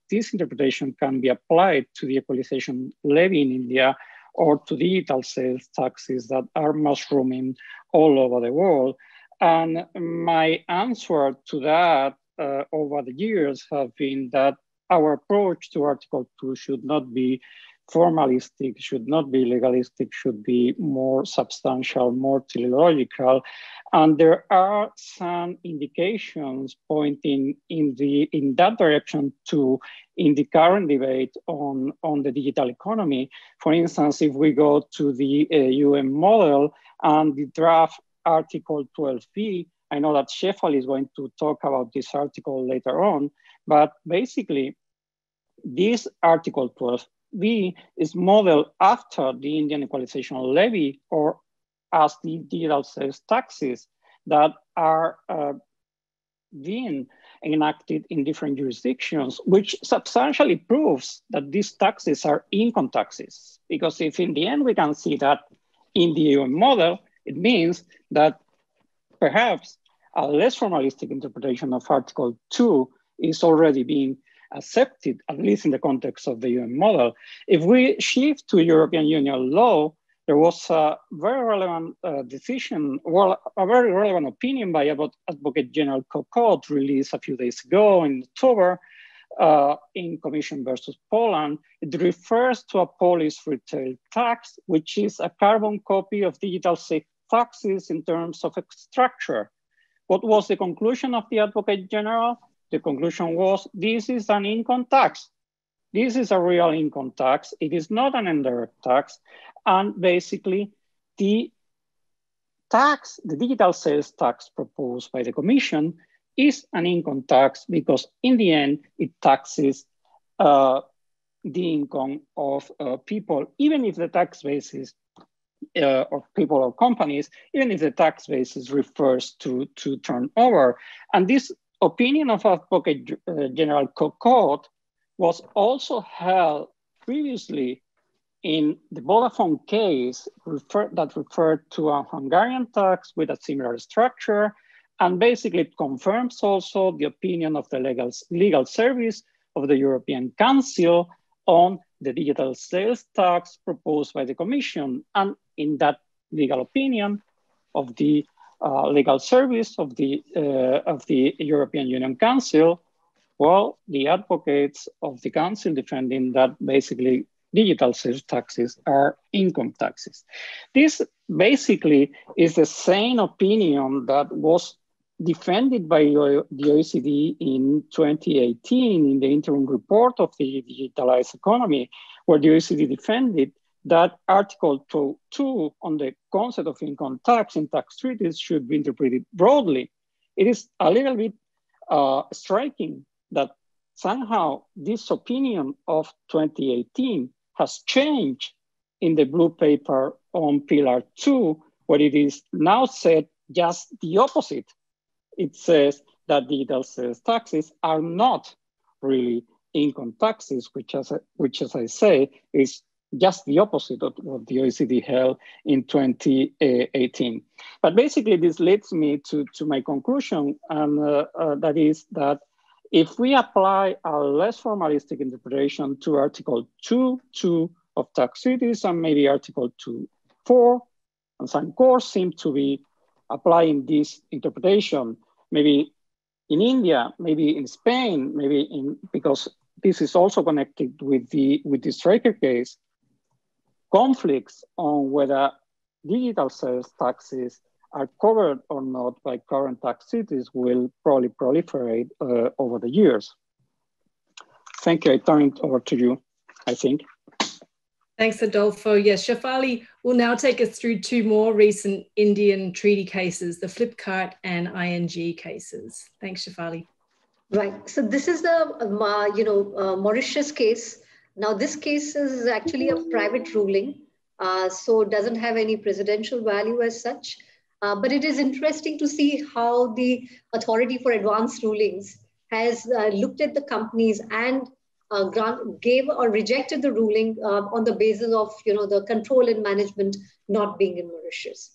this interpretation can be applied to the equalization levy in India or to digital sales taxes that are mushrooming all over the world. And my answer to that over the years have been that our approach to Article 2 should not be formalistic, should not be legalistic, should be more substantial, more teleological. And there are some indications pointing in that direction too in the current debate on the digital economy. For instance, if we go to the UN model and the draft Article 12b, I know that Shefali is going to talk about this article later on, but basically this Article 12b is modeled after the Indian equalization levy or as the digital sales taxes that are being enacted in different jurisdictions, which substantially proves that these taxes are income taxes. Because if in the end we can see that in the UN model, it means that perhaps a less formalistic interpretation of Article 2 is already being accepted, at least in the context of the UN model. If we shift to European Union law, there was a very relevant decision, well, a very relevant opinion by Advocate General Colgate released a few days ago in October in Commission versus Poland. It refers to a Polish retail tax, which is a carbon copy of digital sales taxes in terms of structure. What was the conclusion of the Advocate General? The conclusion was, this is an income tax. This is a real income tax. It is not an indirect tax. And basically, the tax, the digital sales tax proposed by the Commission is an income tax because in the end, it taxes the income of people, even if the tax basis of people or companies, even if the tax basis refers to turnover. And this opinion of Advocate General Colgate was also held previously in the Vodafone case that referred to a Hungarian tax with a similar structure. And basically it confirms also the opinion of the legal service of the European Council on the digital sales tax proposed by the Commission. And in that legal opinion of the legal service of the European Union Council, well, the advocates of the Council defending that basically digital sales taxes are income taxes. This basically is the same opinion that was defended by the OECD in 2018 in the interim report of the digitalized economy, where the OECD defended that Article 2 on the concept of income tax in tax treaties should be interpreted broadly. It is a little bit striking that somehow this opinion of 2018 has changed in the blue paper on Pillar 2, where it is now said just the opposite. It says that digital sales taxes are not really income taxes, which as I say, is just the opposite of what the OECD held in 2018. But basically, this leads me to my conclusion, and that is that if we apply a less formalistic interpretation to Article 2.2 of tax treaties and maybe Article 2.4, and some courts seem to be applying this interpretation, maybe in India, maybe in Spain, because this is also connected with the striker case, conflicts on whether digital sales taxes are covered or not by current tax treaties will probably proliferate over the years. Thank you. I turn it over to you, I think.
Thanks, Adolfo. Yes, Shefali will now take us through two more recent Indian treaty cases, the Flipkart and ING cases. Thanks, Shefali.
Right. So this is the Mauritius case. Now, this case is actually a private ruling, so it doesn't have any presidential value as such. But it is interesting to see how the Authority for Advanced Rulings has looked at the companies and gave or rejected the ruling on the basis of the control and management not being in Mauritius.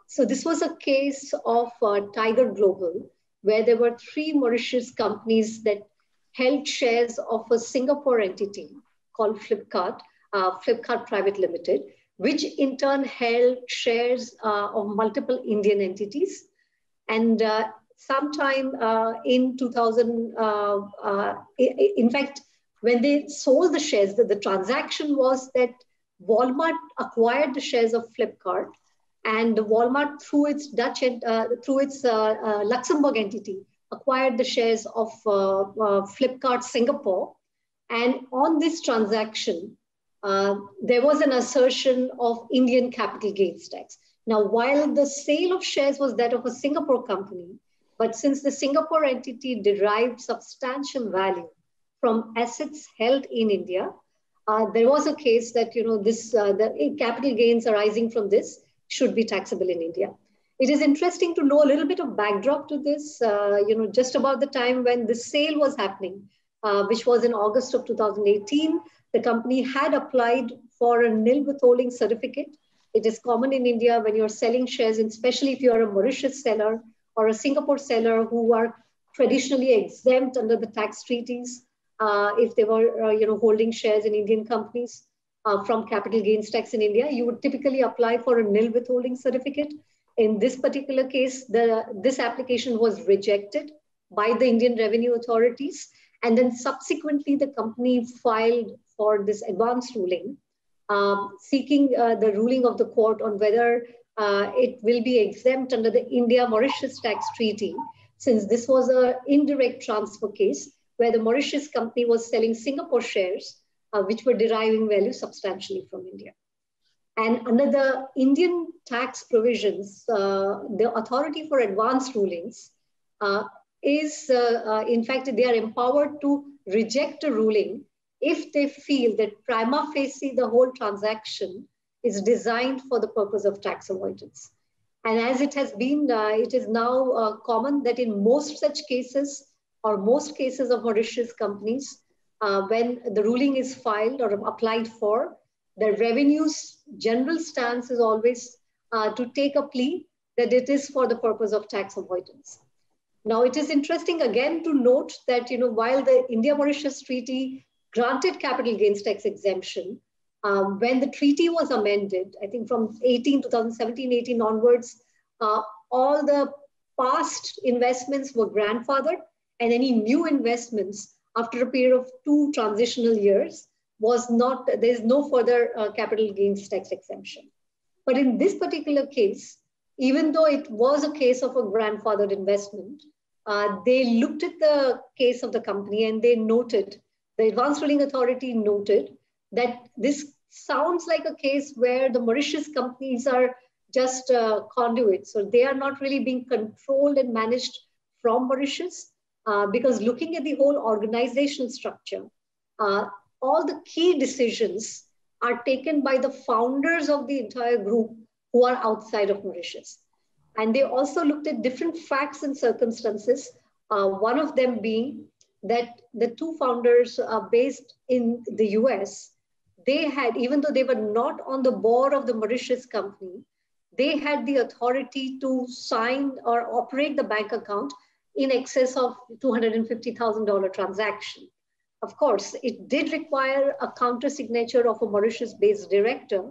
So this was a case of Tiger Global, where there were 3 Mauritius companies that held shares of a Singapore entity called Flipkart, Flipkart Private Limited, which in turn held shares of multiple Indian entities. And sometime in 2000, in fact, when they sold the shares, the transaction was that Walmart acquired the shares of Flipkart, and Walmart, through its Luxembourg entity, acquired the shares of Flipkart Singapore. And on this transaction, there was an assertion of Indian capital gains tax. Now, while the sale of shares was that of a Singapore company, but since the Singapore entity derived substantial value from assets held in India, there was a case that the capital gains arising from this should be taxable in India. It is interesting to know a little bit of backdrop to this. Just about the time when the sale was happening, which was in August of 2018, the company had applied for a nil withholding certificate. It is common in India when you're selling shares, and especially if you're a Mauritius seller or a Singapore seller who are traditionally exempt under the tax treaties, if they were holding shares in Indian companies from capital gains tax in India, you would typically apply for a nil withholding certificate. In this particular case, this application was rejected by the Indian revenue authorities. And then subsequently, the company filed for this advance ruling, seeking the ruling of the court on whether it will be exempt under the India-Mauritius tax treaty, since this was an indirect transfer case where the Mauritius company was selling Singapore shares, which were deriving value substantially from India. And under the Indian tax provisions, the Authority for Advanced Rulings in fact, they are empowered to reject a ruling if they feel that prima facie the whole transaction is designed for the purpose of tax avoidance. And as it has been, it is now common that in most such cases, or most cases of Mauritius companies, when the ruling is filed or applied for, the revenue's general stance is always to take a plea that it is for the purpose of tax avoidance. Now, it is interesting again to note that while the India-Mauritius Treaty granted capital gains tax exemption, when the treaty was amended, I think from 2017-18 onwards, all the past investments were grandfathered, and any new investments after a period of 2 transitional years there's no further capital gains tax exemption. But in this particular case, even though it was a case of a grandfathered investment, they looked at the case of the company and they noted, the Advanced Ruling Authority noted that this sounds like a case where the Mauritius companies are just conduits. So they are not really being controlled and managed from Mauritius, because looking at the whole organizational structure, all the key decisions are taken by the founders of the entire group who are outside of Mauritius. And they also looked at different facts and circumstances, one of them being that the two founders are based in the US. They had, even though they were not on the board of the Mauritius company, they had the authority to sign or operate the bank account in excess of $250,000 transaction. Of course, it did require a counter signature of a Mauritius-based director,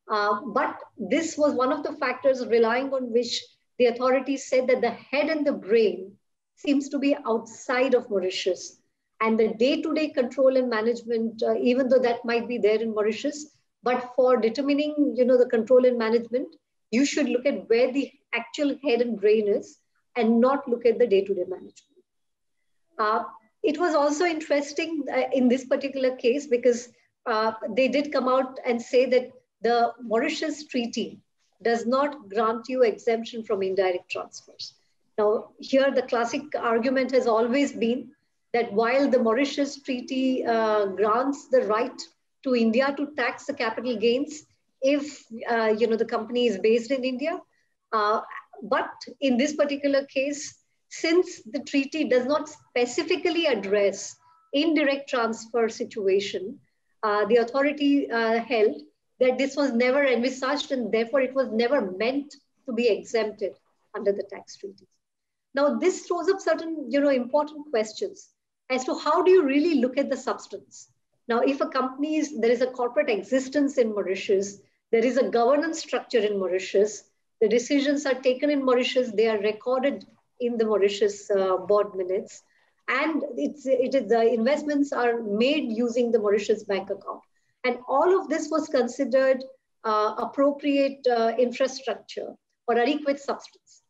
but this was one of the factors relying on which the authorities said that the head and the brain seems to be outside of Mauritius. And the day-to-day control and management, even though that might be there in Mauritius, but for determining, the control and management, you should look at where the actual head and brain is and not look at the day-to-day management. It was also interesting in this particular case because they did come out and say that the Mauritius Treaty does not grant you exemption from indirect transfers. Now, here the classic argument has always been that while the Mauritius Treaty grants the right to India to tax the capital gains if the company is based in India, but in this particular case, since the treaty does not specifically address indirect transfer situation, the authority held that this was never envisaged and therefore it was never meant to be exempted under the tax treaties. Now, this throws up certain, important questions as to how do you really look at the substance. Now, if a company there is a corporate existence in Mauritius, there is a governance structure in Mauritius, the decisions are taken in Mauritius, they are recorded in the Mauritius board minutes, and the investments are made using the Mauritius bank account. And all of this was considered appropriate infrastructure or adequate substance.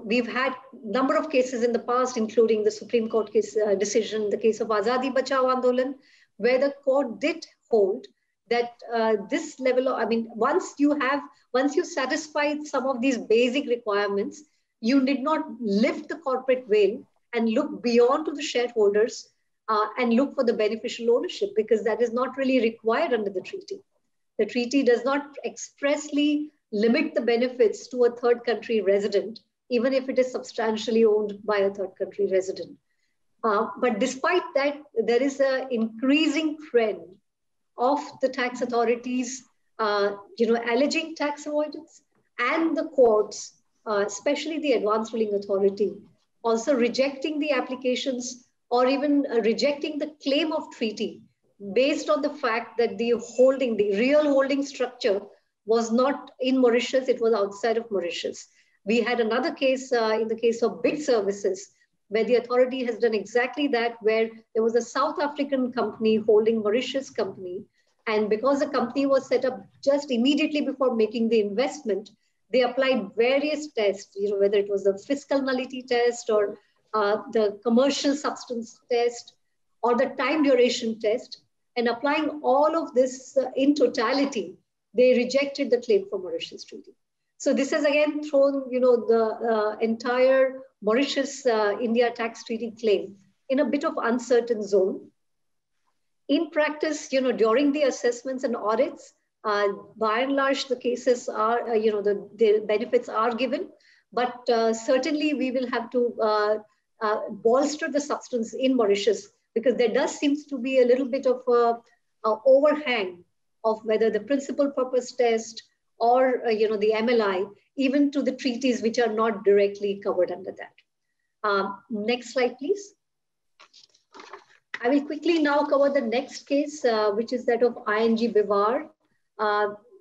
We've had a number of cases in the past, including the Supreme Court case decision, the case of Azadi Bachao Andolan, where the court did hold that this level of, once you satisfied some of these basic requirements, you did not lift the corporate veil and look beyond to the shareholders and look for the beneficial ownership, because that is not really required under the treaty. The treaty does not expressly limit the benefits to a third country resident, even if it is substantially owned by a third country resident. But despite that, there is an increasing trend of the tax authorities, alleging tax avoidance, and the courts, especially the advanced ruling authority, also rejecting the applications or even rejecting the claim of treaty based on the fact that the real holding structure was not in Mauritius, it was outside of Mauritius. We had another case in the case of big services, where the authority has done exactly that, where there was a South African company holding Mauritius company. And because the company was set up just immediately before making the investment, they applied various tests, whether it was the fiscal nullity test or the commercial substance test or the time duration test. And applying all of this in totality, they rejected the claim for Mauritius treaty. So this has again thrown, the entire Mauritius-India tax treaty claim in a bit of uncertain zone. In practice, during the assessments and audits, by and large, the cases are, the benefits are given, but certainly we will have to bolster the substance in Mauritius, because there does seem to be a little bit of a overhang of whether the principal purpose test or the MLI, even to the treaties which are not directly covered under that. Next slide, please. I will quickly now cover the next case, which is that of ING Bivar.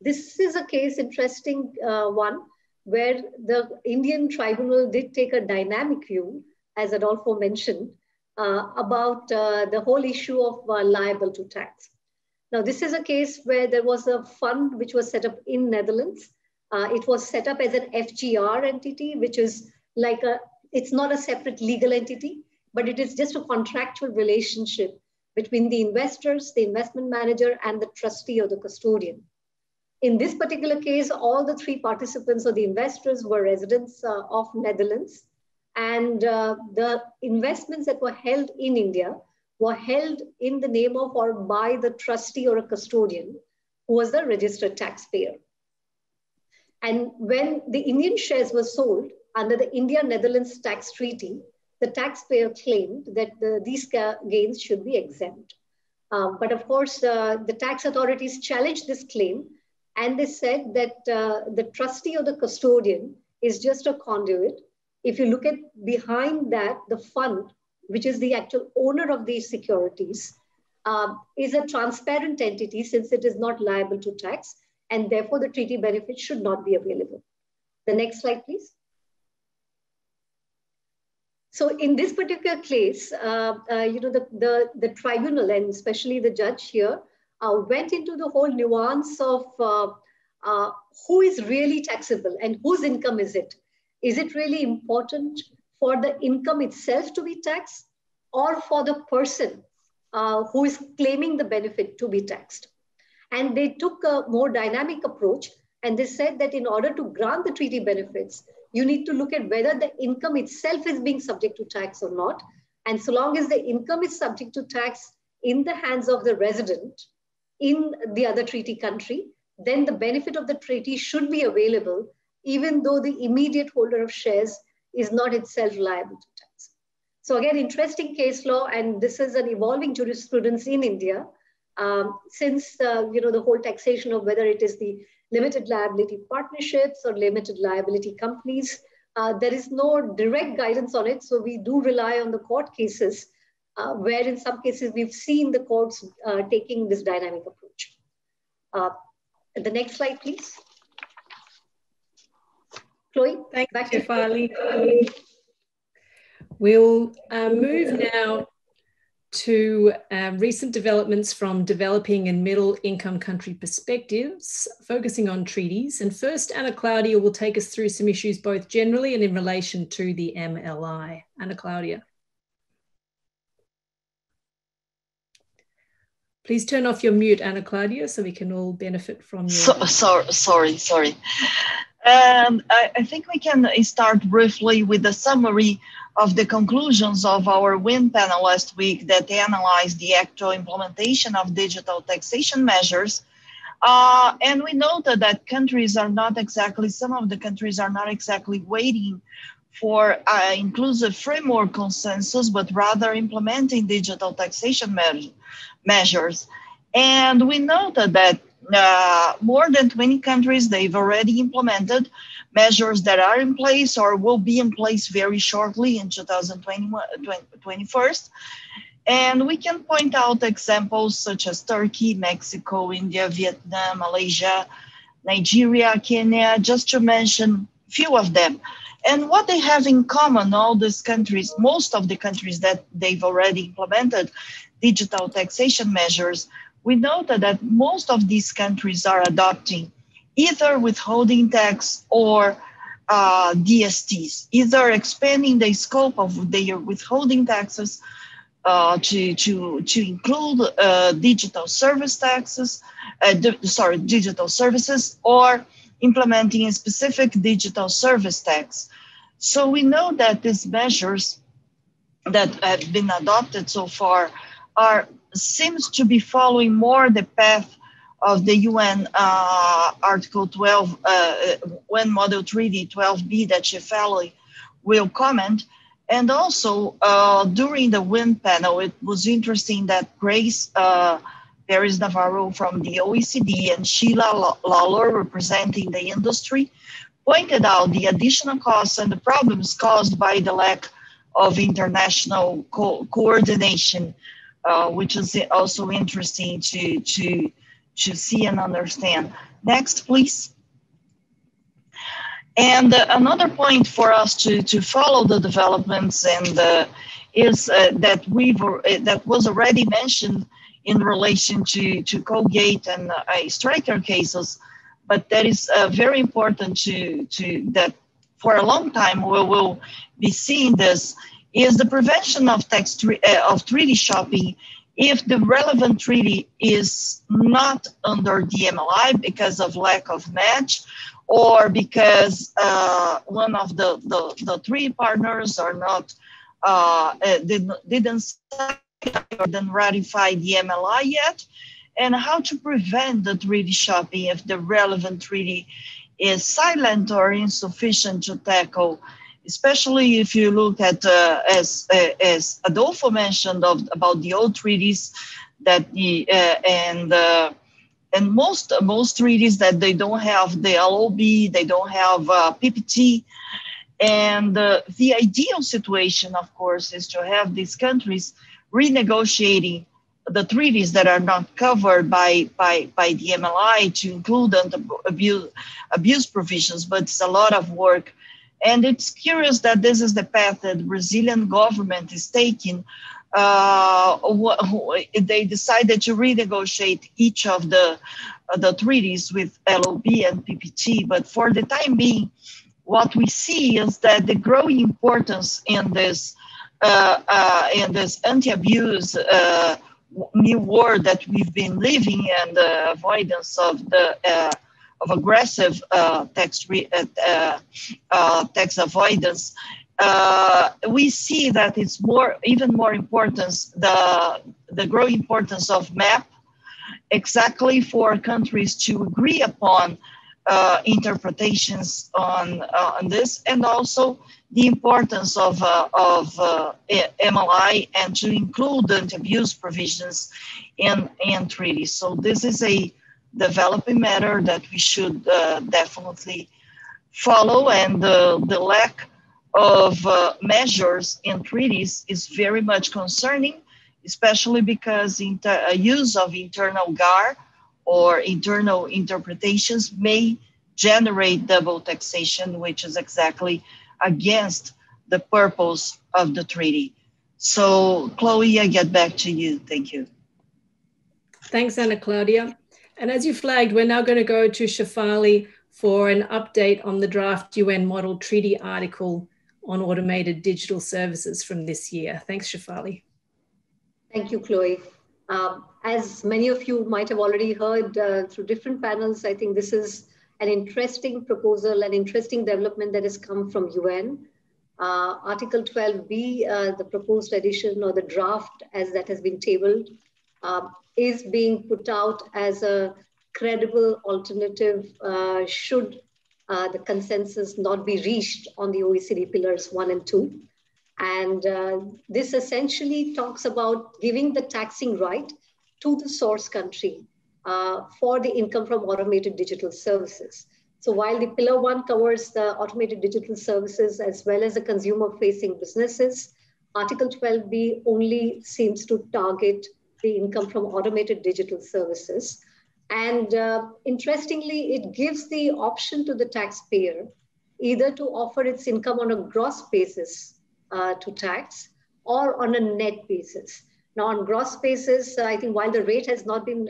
This is a case, interesting one, where the Indian tribunal did take a dynamic view, as Adolfo mentioned, about the whole issue of liable to tax. Now, this is a case where there was a fund which was set up in Netherlands. It was set up as an FGR entity, which is it's not a separate legal entity, but it is just a contractual relationship between the investors, the investment manager, and the trustee or the custodian. In this particular case, all the three participants or the investors were residents of Netherlands, and the investments that were held in India were held in the name of or by the trustee or a custodian who was the registered taxpayer. And when the Indian shares were sold under the India-Netherlands Tax Treaty, the taxpayer claimed that these gains should be exempt. But of course, the tax authorities challenged this claim, and they said that the trustee or the custodian is just a conduit. If you look at behind that, the fund, which is the actual owner of these securities, is a transparent entity since it is not liable to tax, and therefore the treaty benefits should not be available. The next slide, please. So in this particular case, the tribunal and especially the judge here went into the whole nuance of who is really taxable and whose income is it? Is it really important for the income itself to be taxed or for the person who is claiming the benefit to be taxed? And they took a more dynamic approach, and they said that in order to grant the treaty benefits, you need to look at whether the income itself is being subject to tax or not. And so long as the income is subject to tax in the hands of the resident in the other treaty country, then the benefit of the treaty should be available, even though the immediate holder of shares is not itself liable to tax. So again, interesting case law, and this is an evolving jurisprudence in India since the whole taxation of whether it is the limited liability partnerships or limited liability companies. There is no direct guidance on it, so we do rely on the court cases, where in some cases we've seen the courts taking this dynamic approach. The next slide, please. Chloe,
thank
back
you,
to
Farley. We'll move now to recent developments from developing and middle income country perspectives, focusing on treaties. And first, Anna Claudia will take us through some issues both generally and in relation to the MLI. Anna Claudia. Please turn off your mute, Anna Claudia, so we can all benefit from your...
Sorry. I think we can start briefly with the summary of the conclusions of our WIN panel last week that analyzed the actual implementation of digital taxation measures. And we noted that some of the countries are not exactly waiting for inclusive framework consensus, but rather implementing digital taxation measures. And we noted that more than 20 countries, they've already implemented measures that are in place or will be in place very shortly in 2021. And we can point out examples such as Turkey, Mexico, India, Vietnam, Malaysia, Nigeria, Kenya, just to mention a few of them. And what they have in common, all these countries, most of the countries that they've already implemented digital taxation measures, we noted that most of these countries are adopting either withholding tax or DSTs, either expanding the scope of their withholding taxes to include digital services, or implementing a specific digital service tax. So we know that these measures that have been adopted so far seems to be following more the path of the UN Article 12, UN Model Treaty 12B that Shefali will comment. And also during the WIN panel, it was interesting that Grace Perez Navarro from the OECD and Sheila Lawler representing the industry pointed out the additional costs and the problems caused by the lack of international coordination, which is also interesting to see and understand. Next, please. And another point for us to follow the developments and is that was already mentioned in relation to Colgate and striker cases, but that is very important to that for a long time we will be seeing this, is the prevention of treaty shopping if the relevant treaty is not under the MLI because of lack of match, or because one of the three partners are not didn't sign or didn't ratify the MLI yet, and how to prevent the treaty shopping if the relevant treaty is silent or insufficient to tackle, especially if you look at, as Adolfo mentioned, about the old treaties that and most treaties that they don't have the LOB, they don't have PPT. And the ideal situation, of course, is to have these countries renegotiating the treaties that are not covered by the MLI to include abuse provisions, but it's a lot of work. And it's curious that this is the path that the Brazilian government is taking. They decided to renegotiate each of the treaties with LOB and PPT, but for the time being, what we see is that the growing importance in this anti-abuse new world that we've been living, and the avoidance of aggressive tax avoidance, we see that it's even more importance, the growing importance of MAP, exactly for countries to agree upon interpretations on this, and also the importance of MLI and to include anti-abuse provisions in treaties. So this is a developing matter that we should definitely follow, and the lack of measures in treaties is very much concerning, especially because use of internal GAR or internal interpretations may generate double taxation, which is exactly against the purpose of the treaty. So, Chloe, I get back to you. Thank you.
Thanks, Ana Claudia. And as you flagged, we're now going to go to Shefali for an update on the draft UN Model Treaty article on automated digital services from this year. Thanks, Shefali.
Thank you, Chloe. As many of you might have already heard through different panels, I think this is an interesting proposal, an interesting development that has come from UN. Article 12B, the proposed edition or the draft as that has been tabled, is being put out as a credible alternative should the consensus not be reached on the OECD pillars 1 and 2. And this essentially talks about giving the taxing right to the source country for the income from automated digital services. So while the pillar 1 covers the automated digital services as well as the consumer-facing businesses, Article 12B only seems to target the income from automated digital services. And interestingly, it gives the option to the taxpayer either to offer its income on a gross basis to tax or on a net basis. Now on gross basis, I think while the rate has not been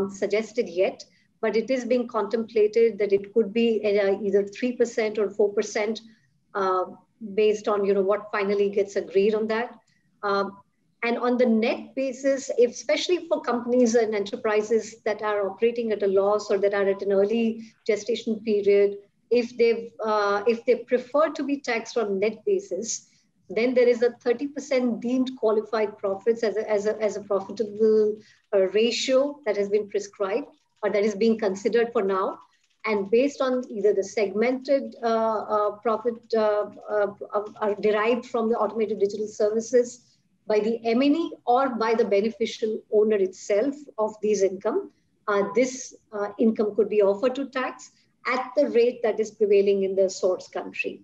suggested yet, but it is being contemplated that it could be either 3% or 4% based on what finally gets agreed on that. And on the net basis, especially for companies and enterprises that are operating at a loss or that are at an early gestation period, if they prefer to be taxed on net basis, then there is a 30% deemed qualified profits as a profitable ratio that has been prescribed or that is being considered for now. And based on either the segmented profit are derived from the automated digital services by the M&E or by the beneficial owner itself of these income, this income could be offered to tax at the rate that is prevailing in the source country.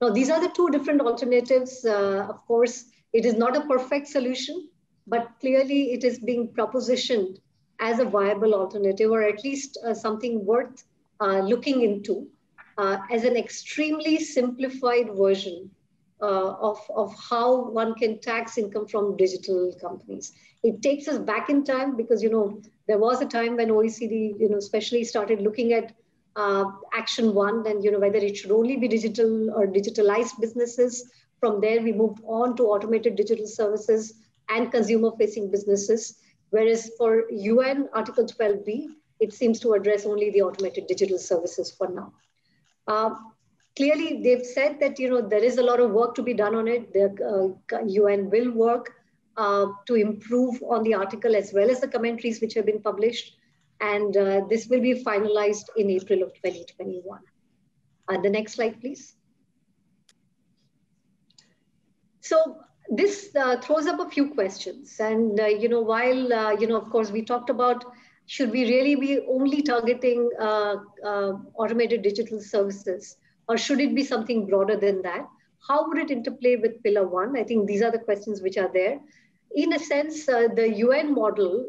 Now, these are the two different alternatives. Of course, it is not a perfect solution, but clearly it is being propositioned as a viable alternative, or at least something worth looking into as an extremely simplified version of how one can tax income from digital companies. It takes us back in time because, there was a time when OECD, especially started looking at Action 1 and, whether it should only be digital or digitalized businesses. From there, we moved on to automated digital services. and consumer-facing businesses, whereas for UN Article 12B, it seems to address only the automated digital services for now. Clearly, they've said that there is a lot of work to be done on it. The UN will work to improve on the article as well as the commentaries which have been published, and this will be finalized in April of 2021. The next slide, please. So this throws up a few questions, and while of course we talked about should we really be only targeting automated digital services, or should it be something broader than that? How would it interplay with Pillar 1? I think these are the questions which are there. In a sense, the UN model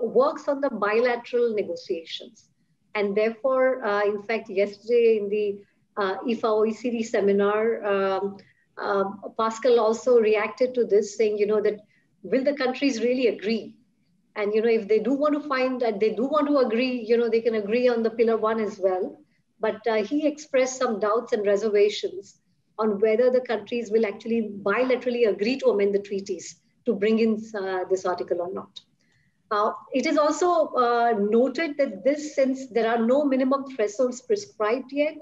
works on the bilateral negotiations. And therefore, in fact, yesterday in the IFA OECD seminar, Pascal also reacted to this, saying, that will the countries really agree? And, if they do want to find that they do want to agree, they can agree on the Pillar 1 as well. But he expressed some doubts and reservations on whether the countries will actually bilaterally agree to amend the treaties to bring in this article or not. It is also noted that since there are no minimum thresholds prescribed yet,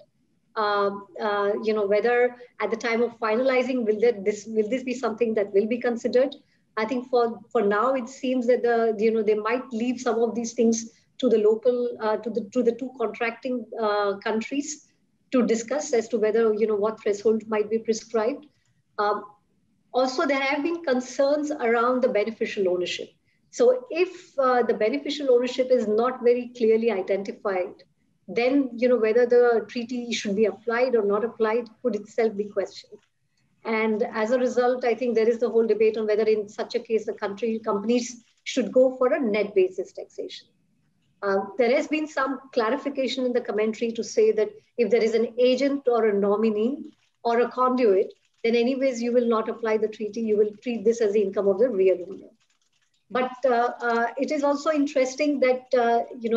whether at the time of finalizing, will this be something that will be considered? I think for now, it seems that they might leave some of these things to the local, to the two contracting countries to discuss as to whether, what threshold might be prescribed. Also, there have been concerns around the beneficial ownership. So if the beneficial ownership is not very clearly identified, then, whether the treaty should be applied or not applied could itself be questioned. And as a result, I think there is the whole debate on whether in such a case, the companies should go for a net basis taxation. There has been some clarification in the commentary to say that if there is an agent or a nominee or a conduit, then anyways, you will not apply the treaty. You will treat this as the income of the real owner. But it is also interesting that,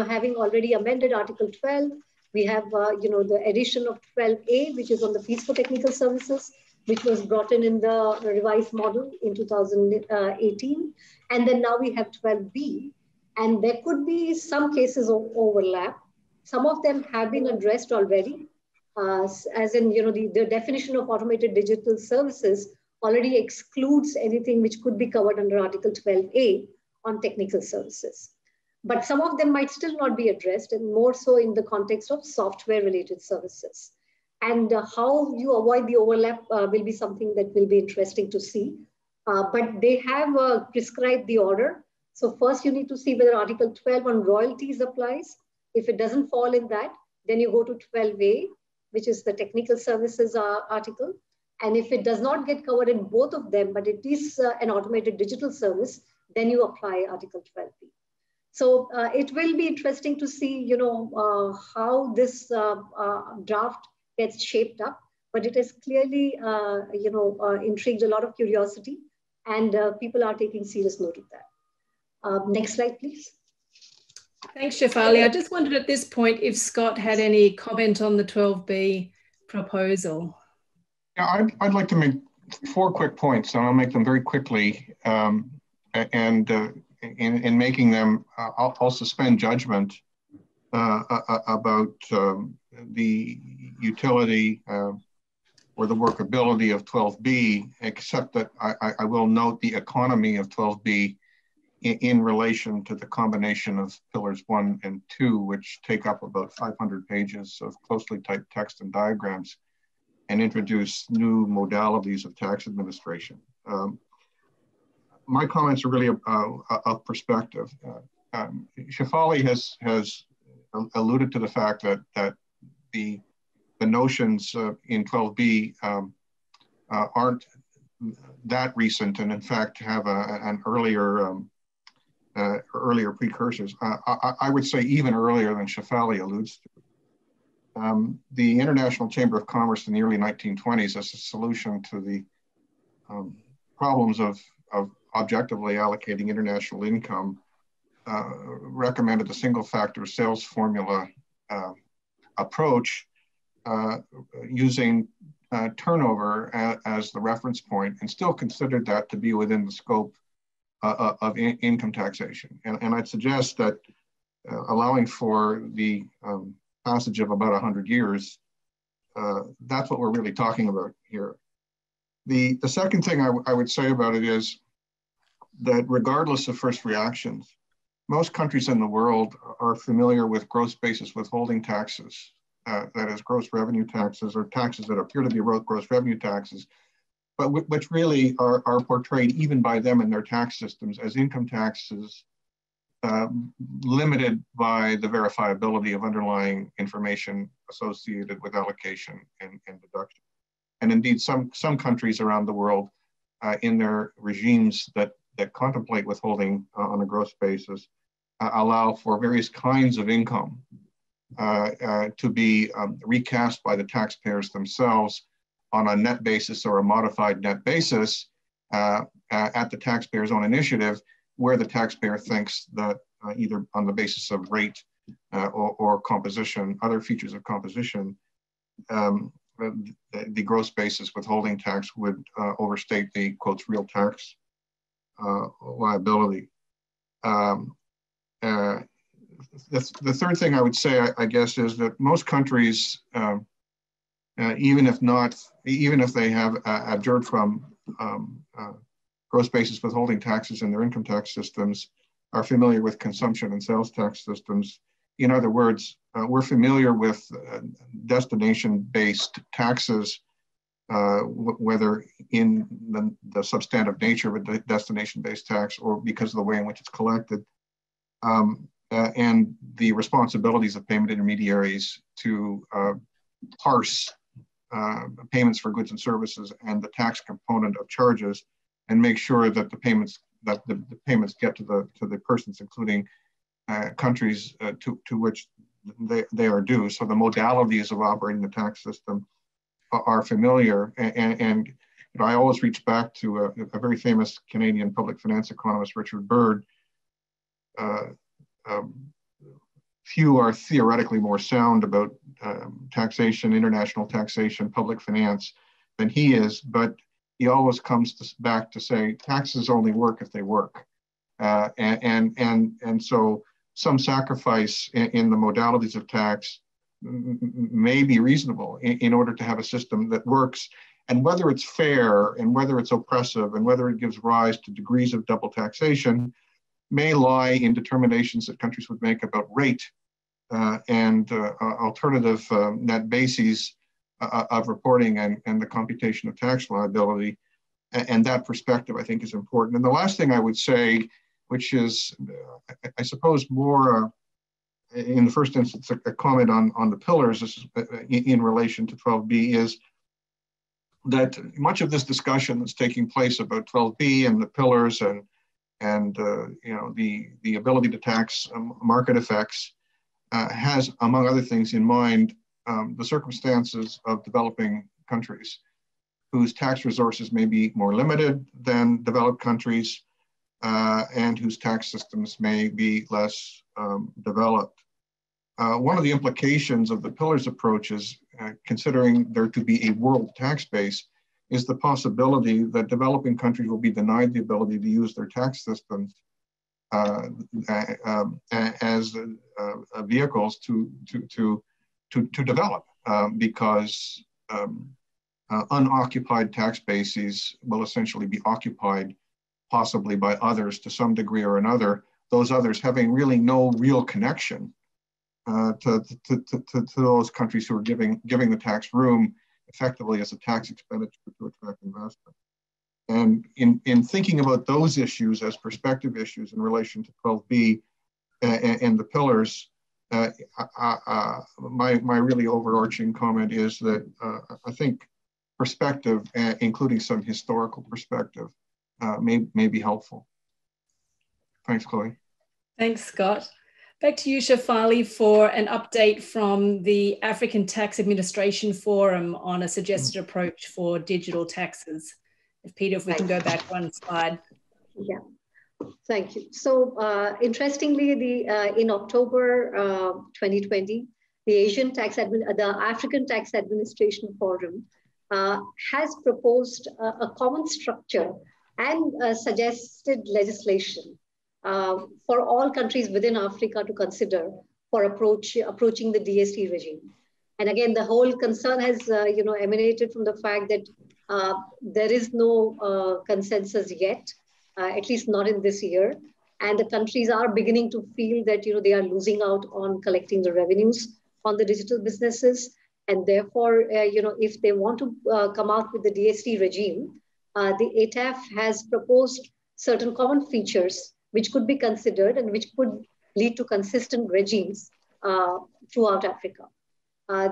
having already amended Article 12, we have, the addition of 12A, which is on the fees for technical services, which was brought in the revised model in 2018. And then now we have 12B. And there could be some cases of overlap. Some of them have been addressed already, as in, the definition of automated digital services already excludes anything which could be covered under Article 12A on technical services. But some of them might still not be addressed, and more so in the context of software-related services. And how you avoid the overlap will be something that will be interesting to see. But they have prescribed the order. So first you need to see whether Article 12 on royalties applies. If it doesn't fall in that, then you go to 12A, which is the technical services article. And if it does not get covered in both of them, but it is an automated digital service, then you apply Article 12B. So it will be interesting to see, how this draft gets shaped up, but it has clearly, intrigued a lot of curiosity, and people are taking serious note of that. Next slide, please.
Thanks, Shefali. I just wondered at this point if Scott had any comment on the 12B proposal.
Yeah, I'd like to make 4 quick points, and I'll make them very quickly. In making them, I'll suspend judgment about the utility or the workability of 12B, except that I will note the economy of 12B in relation to the combination of pillars 1 and 2, which take up about 500 pages of closely typed text and diagrams and introduce new modalities of tax administration. My comments are really of perspective. Shefali has alluded to the fact that the notions in 12B aren't that recent, and in fact have an earlier precursors. I would say even earlier than Shefali alludes to. The International Chamber of Commerce in the early 1920s, as a solution to the problems of objectively allocating international income, recommended the single factor sales formula approach using turnover as the reference point, and still considered that to be within the scope income taxation. And I'd suggest that allowing for the passage of about 100 years, that's what we're really talking about here. The second thing I would say about it is that regardless of first reactions, most countries in the world are familiar with gross basis withholding taxes, that is gross revenue taxes or taxes that appear to be gross revenue taxes, but which really are portrayed even by them in their tax systems as income taxes limited by the verifiability of underlying information associated with allocation and deduction. And indeed, some countries around the world in their regimes that contemplate withholding on a gross basis allow for various kinds of income to be recast by the taxpayers themselves on a net basis or a modified net basis at the taxpayer's own initiative, where the taxpayer thinks that either on the basis of rate or composition, other features of composition, the gross basis withholding tax would overstate the, quotes, real tax liability. The third thing I would say, I guess, is that most countries, even if they have abjured from gross basis withholding taxes in their income tax systems, are familiar with consumption and sales tax systems. In other words, we're familiar with destination-based taxes, whether in the substantive nature of a destination-based tax or because of the way in which it's collected, and the responsibilities of payment intermediaries to parse payments for goods and services and the tax component of charges, and make sure that the payments get to the persons, including countries to which they are due. So the modalities of operating the tax system are familiar. And you know, I always reach back to a very famous Canadian public finance economist, Richard Byrd. Few are theoretically more sound about taxation, international taxation, public finance than he is, but he always comes back to say taxes only work if they work. And so some sacrifice in the modalities of tax may be reasonable in order to have a system that works. And whether it's fair and whether it's oppressive and whether it gives rise to degrees of double taxation may lie in determinations that countries would make about rate and alternative net bases of reporting and the computation of tax liability. And that perspective, I think, is important. And the last thing I would say, which is, I suppose, more in the first instance, a comment on the pillars in relation to 12B, is that much of this discussion that's taking place about 12B and the pillars and you know, the ability to tax market effects has, among other things, in mind the circumstances of developing countries whose tax resources may be more limited than developed countries and whose tax systems may be less developed. One of the implications of the pillars approach is, considering there to be a world tax base, is the possibility that developing countries will be denied the ability to use their tax systems as vehicles to develop, because unoccupied tax bases will essentially be occupied possibly by others to some degree or another, those others having really no real connection to those countries who are giving the tax room effectively as a tax expenditure to attract investment. And in thinking about those issues as perspective issues in relation to 12B and the pillars, my really overarching comment is that I think perspective, including some historical perspective, may be helpful. Thanks, Chloe.
Thanks, Scott. Back to you, Shafali, for an update from the African Tax Administration Forum on a suggested approach for digital taxes. If Peter, if we can go back one slide.
Yeah, thank you. So interestingly, in October 2020, the African Tax Administration Forum has proposed a common structure and suggested legislation for all countries within Africa to consider for approaching the DST regime. And again, the whole concern has emanated from the fact that there is no consensus yet, at least not in this year. And the countries are beginning to feel that they are losing out on collecting the revenues on the digital businesses. And therefore, if they want to come out with the DST regime, the ATAF has proposed certain common features which could be considered and which could lead to consistent regimes throughout Africa.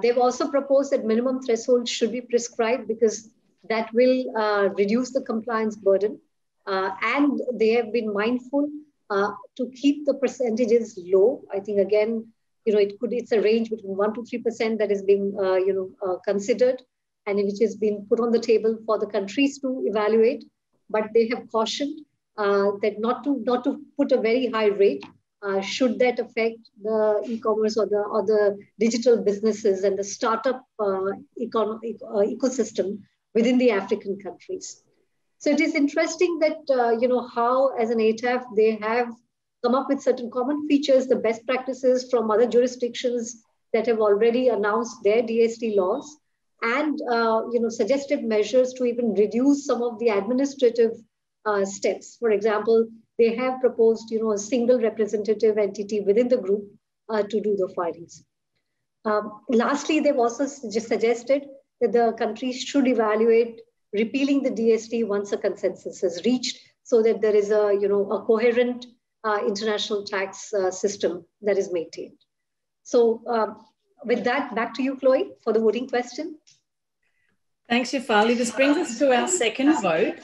They've also proposed that minimum thresholds should be prescribed because that will reduce the compliance burden. And they have been mindful to keep the percentages low. I think, again, it's a range between 1% to 3% that is being considered and which has been put on the table for the countries to evaluate. But they have cautioned that not to put a very high rate should that affect the e-commerce or the digital businesses and the startup ecosystem within the African countries. So it is interesting that, how as an ATAF, they have come up with certain common features, the best practices from other jurisdictions that have already announced their DST laws and, suggested measures to even reduce some of the administrative steps. For example, they have proposed, a single representative entity within the group to do the filings. Lastly, they've also suggested that the countries should evaluate repealing the DST once a consensus is reached so that there is a coherent international tax system that is maintained. So with that, back to you, Chloe, for the voting question.
Thanks, Shefali. This brings us to our second vote,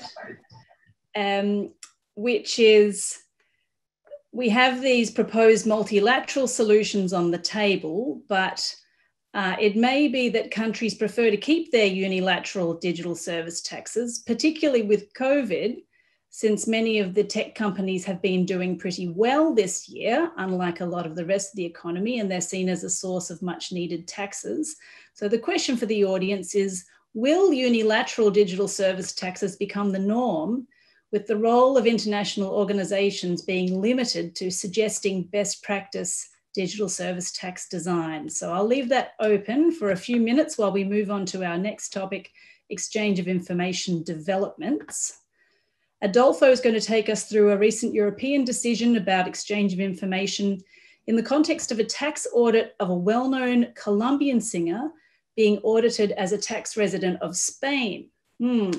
which is we have these proposed multilateral solutions on the table, but it may be that countries prefer to keep their unilateral digital service taxes, particularly with COVID, since many of the tech companies have been doing pretty well this year, unlike a lot of the rest of the economy, and they're seen as a source of much needed taxes. So the question for the audience is, will unilateral digital service taxes become the norm, with the role of international organizations being limited to suggesting best practice digital service tax design? So I'll leave that open for a few minutes while we move on to our next topic, exchange of information developments. Adolfo is going to take us through a recent European decision about exchange of information in the context of a tax audit of a well-known Colombian singer being audited as a tax resident of Spain.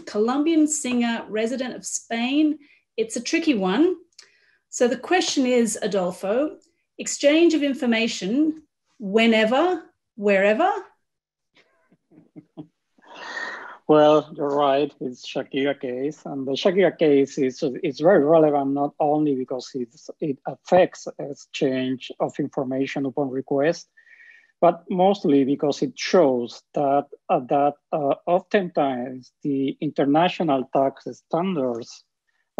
Colombian singer, resident of Spain. It's a tricky one. So the question is, Adolfo, exchange of information whenever, wherever?
Well, you're right. It's Shakira case, and the Shakira case is very relevant not only because it affects exchange of information upon request, but mostly because it shows that oftentimes the international tax standards,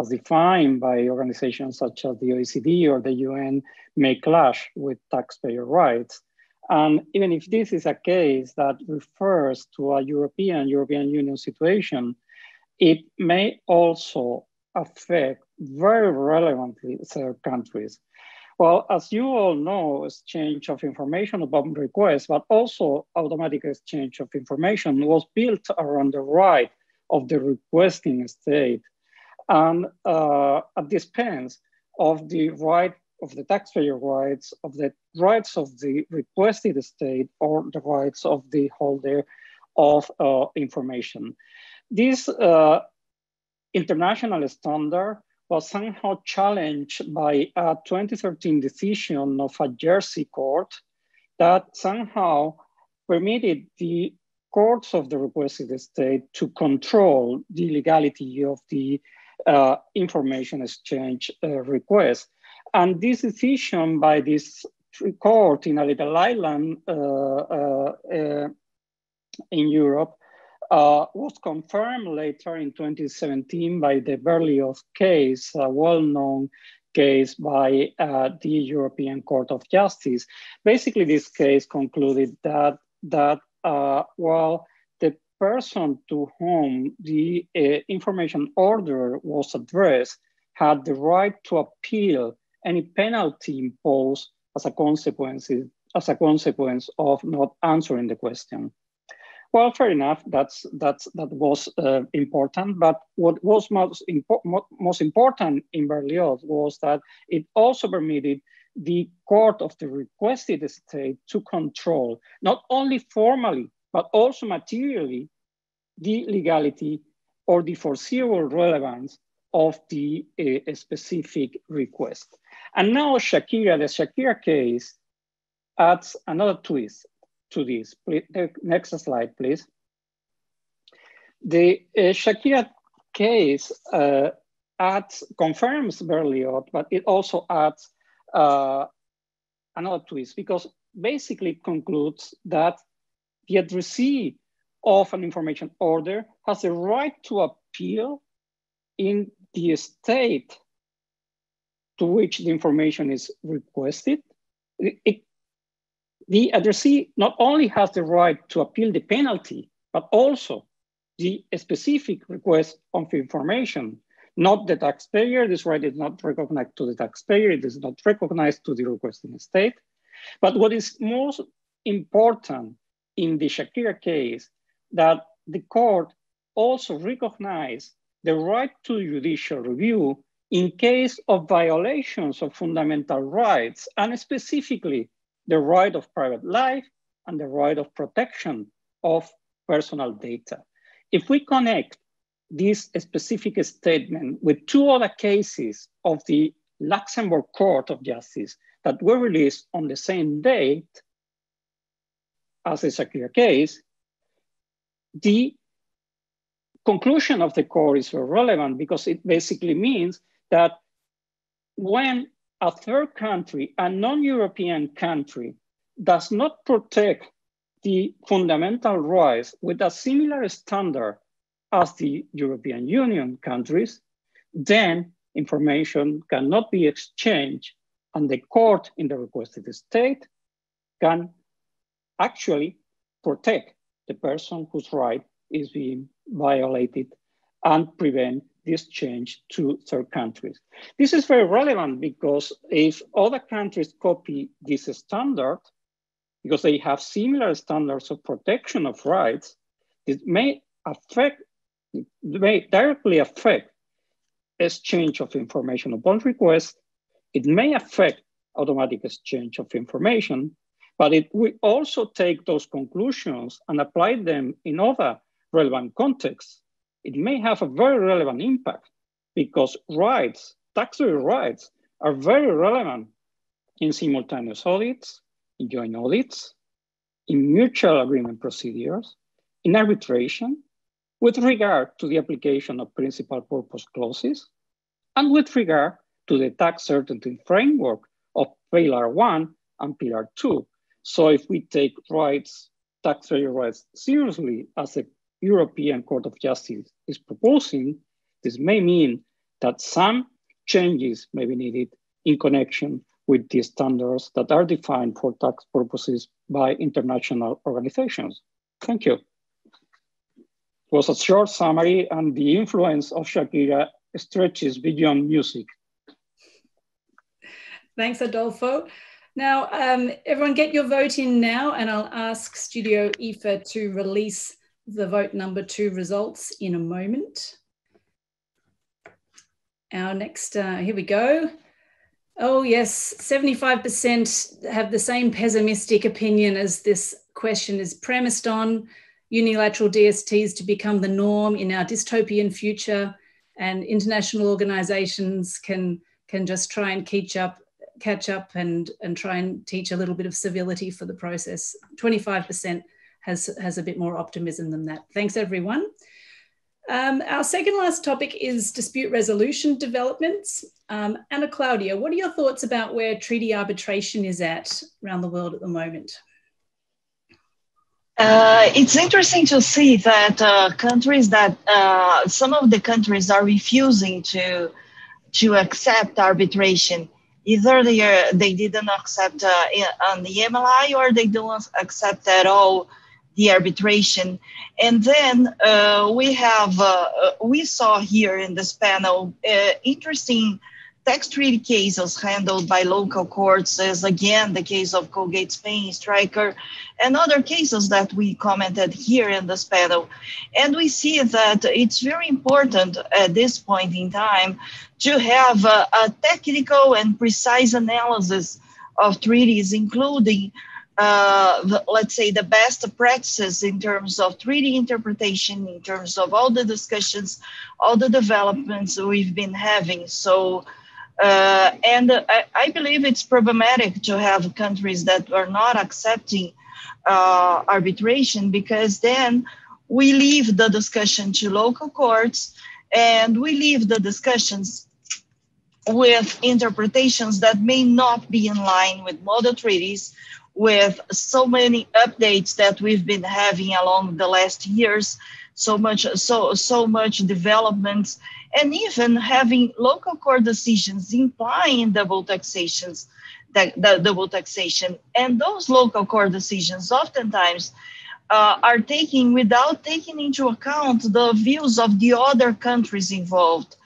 as defined by organizations such as the OECD or the UN, may clash with taxpayer rights. And even if this is a case that refers to a European Union situation, it may also affect very relevantly third countries. Well, as you all know, exchange of information upon request, but also automatic exchange of information was built around the right of the requesting state and at the expense of the right of the taxpayer rights, of the rights of the requested state, or the rights of the holder of information. This international standard was somehow challenged by a 2013 decision of a Jersey court that somehow permitted the courts of the requested state to control the legality of the information exchange request. And this decision by this court in a little island in Europe was confirmed later in 2017 by the Berlioz case, a well-known case by the European Court of Justice. Basically, this case concluded that while the person to whom the information order was addressed had the right to appeal any penalty imposed as a consequence of not answering the question. Well, fair enough, that was important, but what was most important in Berlioz was that it also permitted the court of the requested state to control, not only formally, but also materially, the legality or the foreseeable relevance of the specific request. And now the Shakira case adds another twist to this. The next slide, please. The Shakira case confirms Berlioz, but it also adds another twist, because basically it concludes that the addressee of an information order has the right to appeal in the state to which the information is requested. The addressee not only has the right to appeal the penalty, but also the specific request of information, not the taxpayer. This right is not recognized to the taxpayer. It is not recognized to the requesting state. But what is most important in the Shakira case, that the court also recognized the right to judicial review in case of violations of fundamental rights, and specifically the right of private life and the right of protection of personal data. If we connect this specific statement with two other cases of the Luxembourg Court of Justice that were released on the same date as the Shakira case, the conclusion of the court is very relevant, because it basically means that when a third country, a non-European country, does not protect the fundamental rights with a similar standard as the European Union countries, then information cannot be exchanged, and the court in the requested state can actually protect the person whose right is being violated and prevent the exchange to third countries. This is very relevant, because if other countries copy this standard, because they have similar standards of protection of rights, it may directly affect exchange of information upon request. It may affect automatic exchange of information, but it will also take those conclusions and apply them in other relevant contexts. It may have a very relevant impact, because rights, taxpayer rights, are very relevant in simultaneous audits, in joint audits, in mutual agreement procedures, in arbitration, with regard to the application of principal purpose clauses, and with regard to the tax certainty framework of Pillar 1 and Pillar 2. So if we take rights, taxpayer rights seriously, as the European Court of Justice is proposing, this may mean that some changes may be needed in connection with the standards that are defined for tax purposes by international organizations. Thank you. It was a short summary, and the influence of Shakira stretches beyond music.
Thanks, Adolfo. Now, everyone get your vote in now, and I'll ask Studio IFA to release the vote number 2 results in a moment. Our next, here we go. Oh yes, 75% have the same pessimistic opinion as this question is premised on. Unilateral DSTs to become the norm in our dystopian future, and international organizations can just try and catch up and try and teach a little bit of civility for the process. 25% has a bit more optimism than that. Thanks, everyone. Our second last topic is dispute resolution developments. Anna Claudia, what are your thoughts about where treaty arbitration is at around the world at the moment?
It's interesting to see that some of the countries are refusing to accept arbitration. Either they didn't accept on the MLI, or they don't accept at all the arbitration. And then we saw here in this panel interesting tax treaty cases handled by local courts, as again the case of Colgate Spain, Stryker, and other cases that we commented here in this panel. And we see that it's very important at this point in time to have a technical and precise analysis of treaties, including let's say the best practices in terms of treaty interpretation, in terms of all the discussions, all the developments we've been having. So, I believe it's problematic to have countries that are not accepting arbitration, because then we leave the discussion to local courts and we leave the discussions with interpretations that may not be in line with model treaties, with so many updates that we've been having along the last years, so much developments, and even having local court decisions implying double taxation. And those local court decisions oftentimes are taken without taking into account the views of the other countries involved.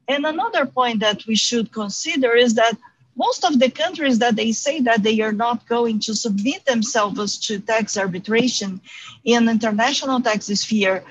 And another point that we should consider is that most of the countries that they say that they are not going to submit themselves to tax arbitration in international tax sphere,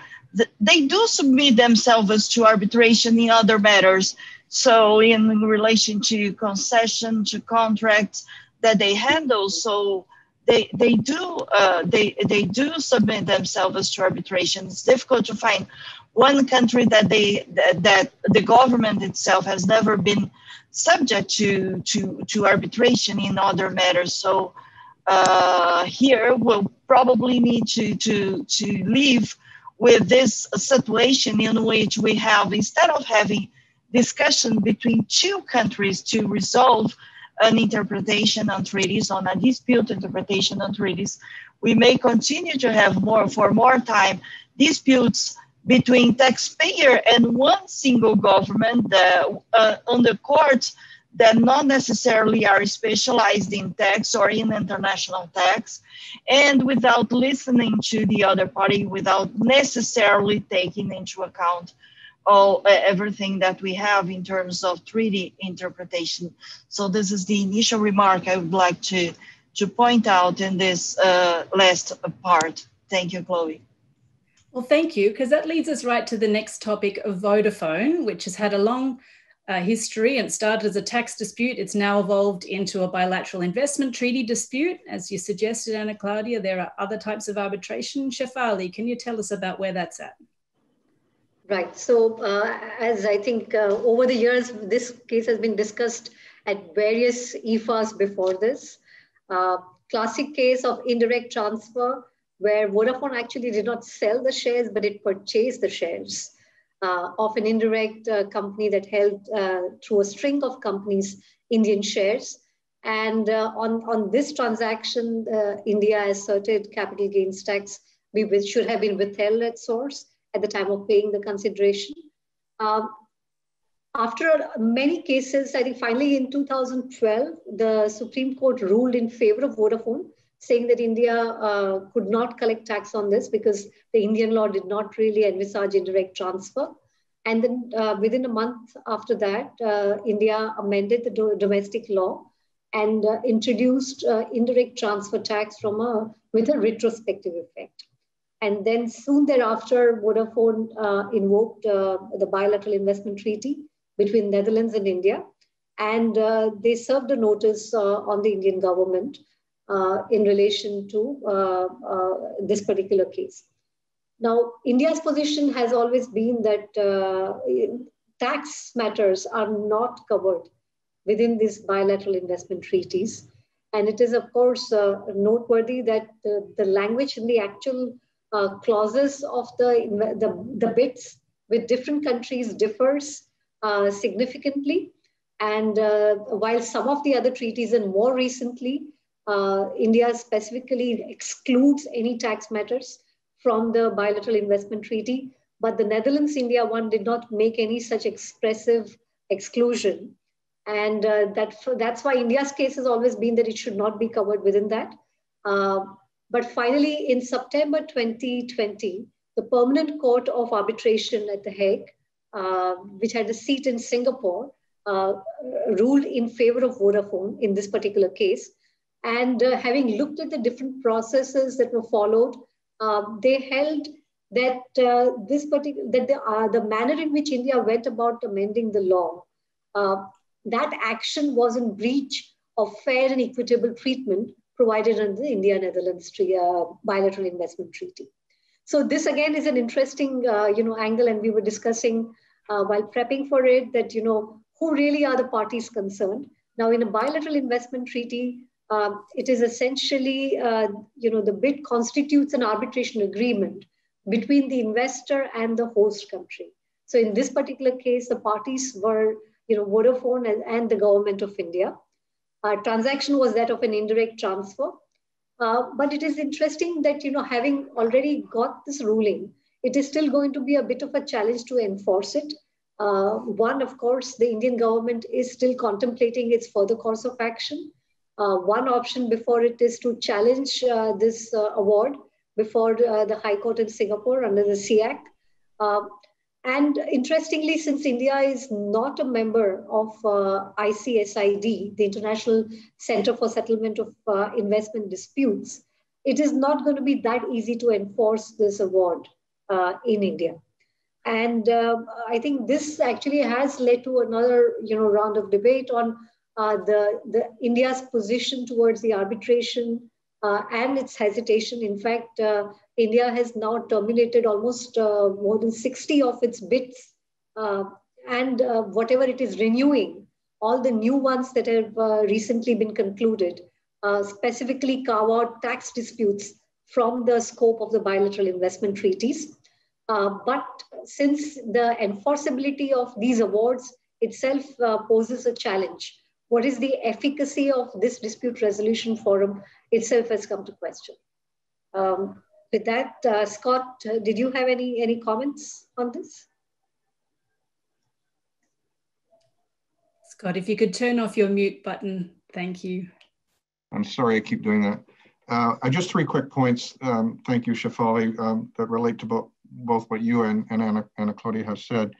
they do submit themselves to arbitration in other matters. So in relation to concession, to contracts that they handle, so they do submit themselves to arbitration. It's difficult to find one country that the government itself has never been subject to arbitration in other matters. So here we'll probably need to live with this situation in which we have, instead of having discussion between two countries to resolve an interpretation on treaties, on a dispute interpretation on treaties, we may continue to have for more time disputes between taxpayer and one single government on the courts that not necessarily are specialized in tax or in international tax, and without listening to the other party, without necessarily taking into account everything that we have in terms of treaty interpretation. So this is the initial remark I would like to point out in this last part. Thank you, Chloe.
Well, thank you, because that leads us right to the next topic of Vodafone, which has had a long history and started as a tax dispute. It's now evolved into a bilateral investment treaty dispute. As you suggested, Anna Claudia, there are other types of arbitration. Shefali, can you tell us about where that's at?
Right. So as I think over the years, this case has been discussed at various IFAs before this. Classic case of indirect transfer, where Vodafone actually did not sell the shares, but it purchased the shares of an indirect company that held through a string of companies Indian shares. And on this transaction, India asserted capital gains tax which should have been withheld at source at the time of paying the consideration. After many cases, I think finally in 2012, the Supreme Court ruled in favor of Vodafone, saying that India could not collect tax on this because the Indian law did not really envisage indirect transfer. And then within a month after that, India amended the domestic law and introduced indirect transfer tax with a retrospective effect. And then soon thereafter, Vodafone invoked the bilateral investment treaty between Netherlands and India. And they served a notice on the Indian government in relation to this particular case. Now, India's position has always been that tax matters are not covered within these bilateral investment treaties. And it is, of course, noteworthy that the language in the actual clauses of the bits with different countries differs significantly. And while some of the other treaties and more recently, India specifically excludes any tax matters from the bilateral investment treaty, but the Netherlands-India one did not make any such expressive exclusion. And that's why India's case has always been that it should not be covered within that. But finally, in September 2020, the Permanent Court of Arbitration at The Hague, which had a seat in Singapore, ruled in favor of Vodafone in this particular case. And having looked at the different processes that were followed, they held that the manner in which India went about amending the law, that action was in breach of fair and equitable treatment provided under the India-Netherlands bilateral investment treaty. So this again is an interesting angle, and we were discussing while prepping for it that who really are the parties concerned. Now, in a bilateral investment treaty, it is essentially the bid constitutes an arbitration agreement between the investor and the host country. So in this particular case, the parties were Vodafone and the government of India. Transaction was that of an indirect transfer. But it is interesting that, having already got this ruling, it is still going to be a bit of a challenge to enforce it. One, of course, the Indian government is still contemplating its further course of action. One option before it is to challenge this award before the High Court in Singapore under the SEAC. And interestingly, since India is not a member of ICSID, the International Center for Settlement of Investment Disputes, it is not going to be that easy to enforce this award in India. And I think this actually has led to another round of debate on the India's position towards the arbitration and its hesitation. In fact, India has now terminated almost more than 60 of its bids, and whatever it is renewing, all the new ones that have recently been concluded, specifically carve out tax disputes from the scope of the bilateral investment treaties. But since the enforceability of these awards itself poses a challenge, what is the efficacy of this dispute resolution forum itself has come to question. With that, Scott, did you have any comments on this?
Scott, if you could turn off your mute button, thank you.
I'm sorry, I keep doing that. Just 3 quick points, thank you, Shefali, that relate to both what you and Anna Claudia have said.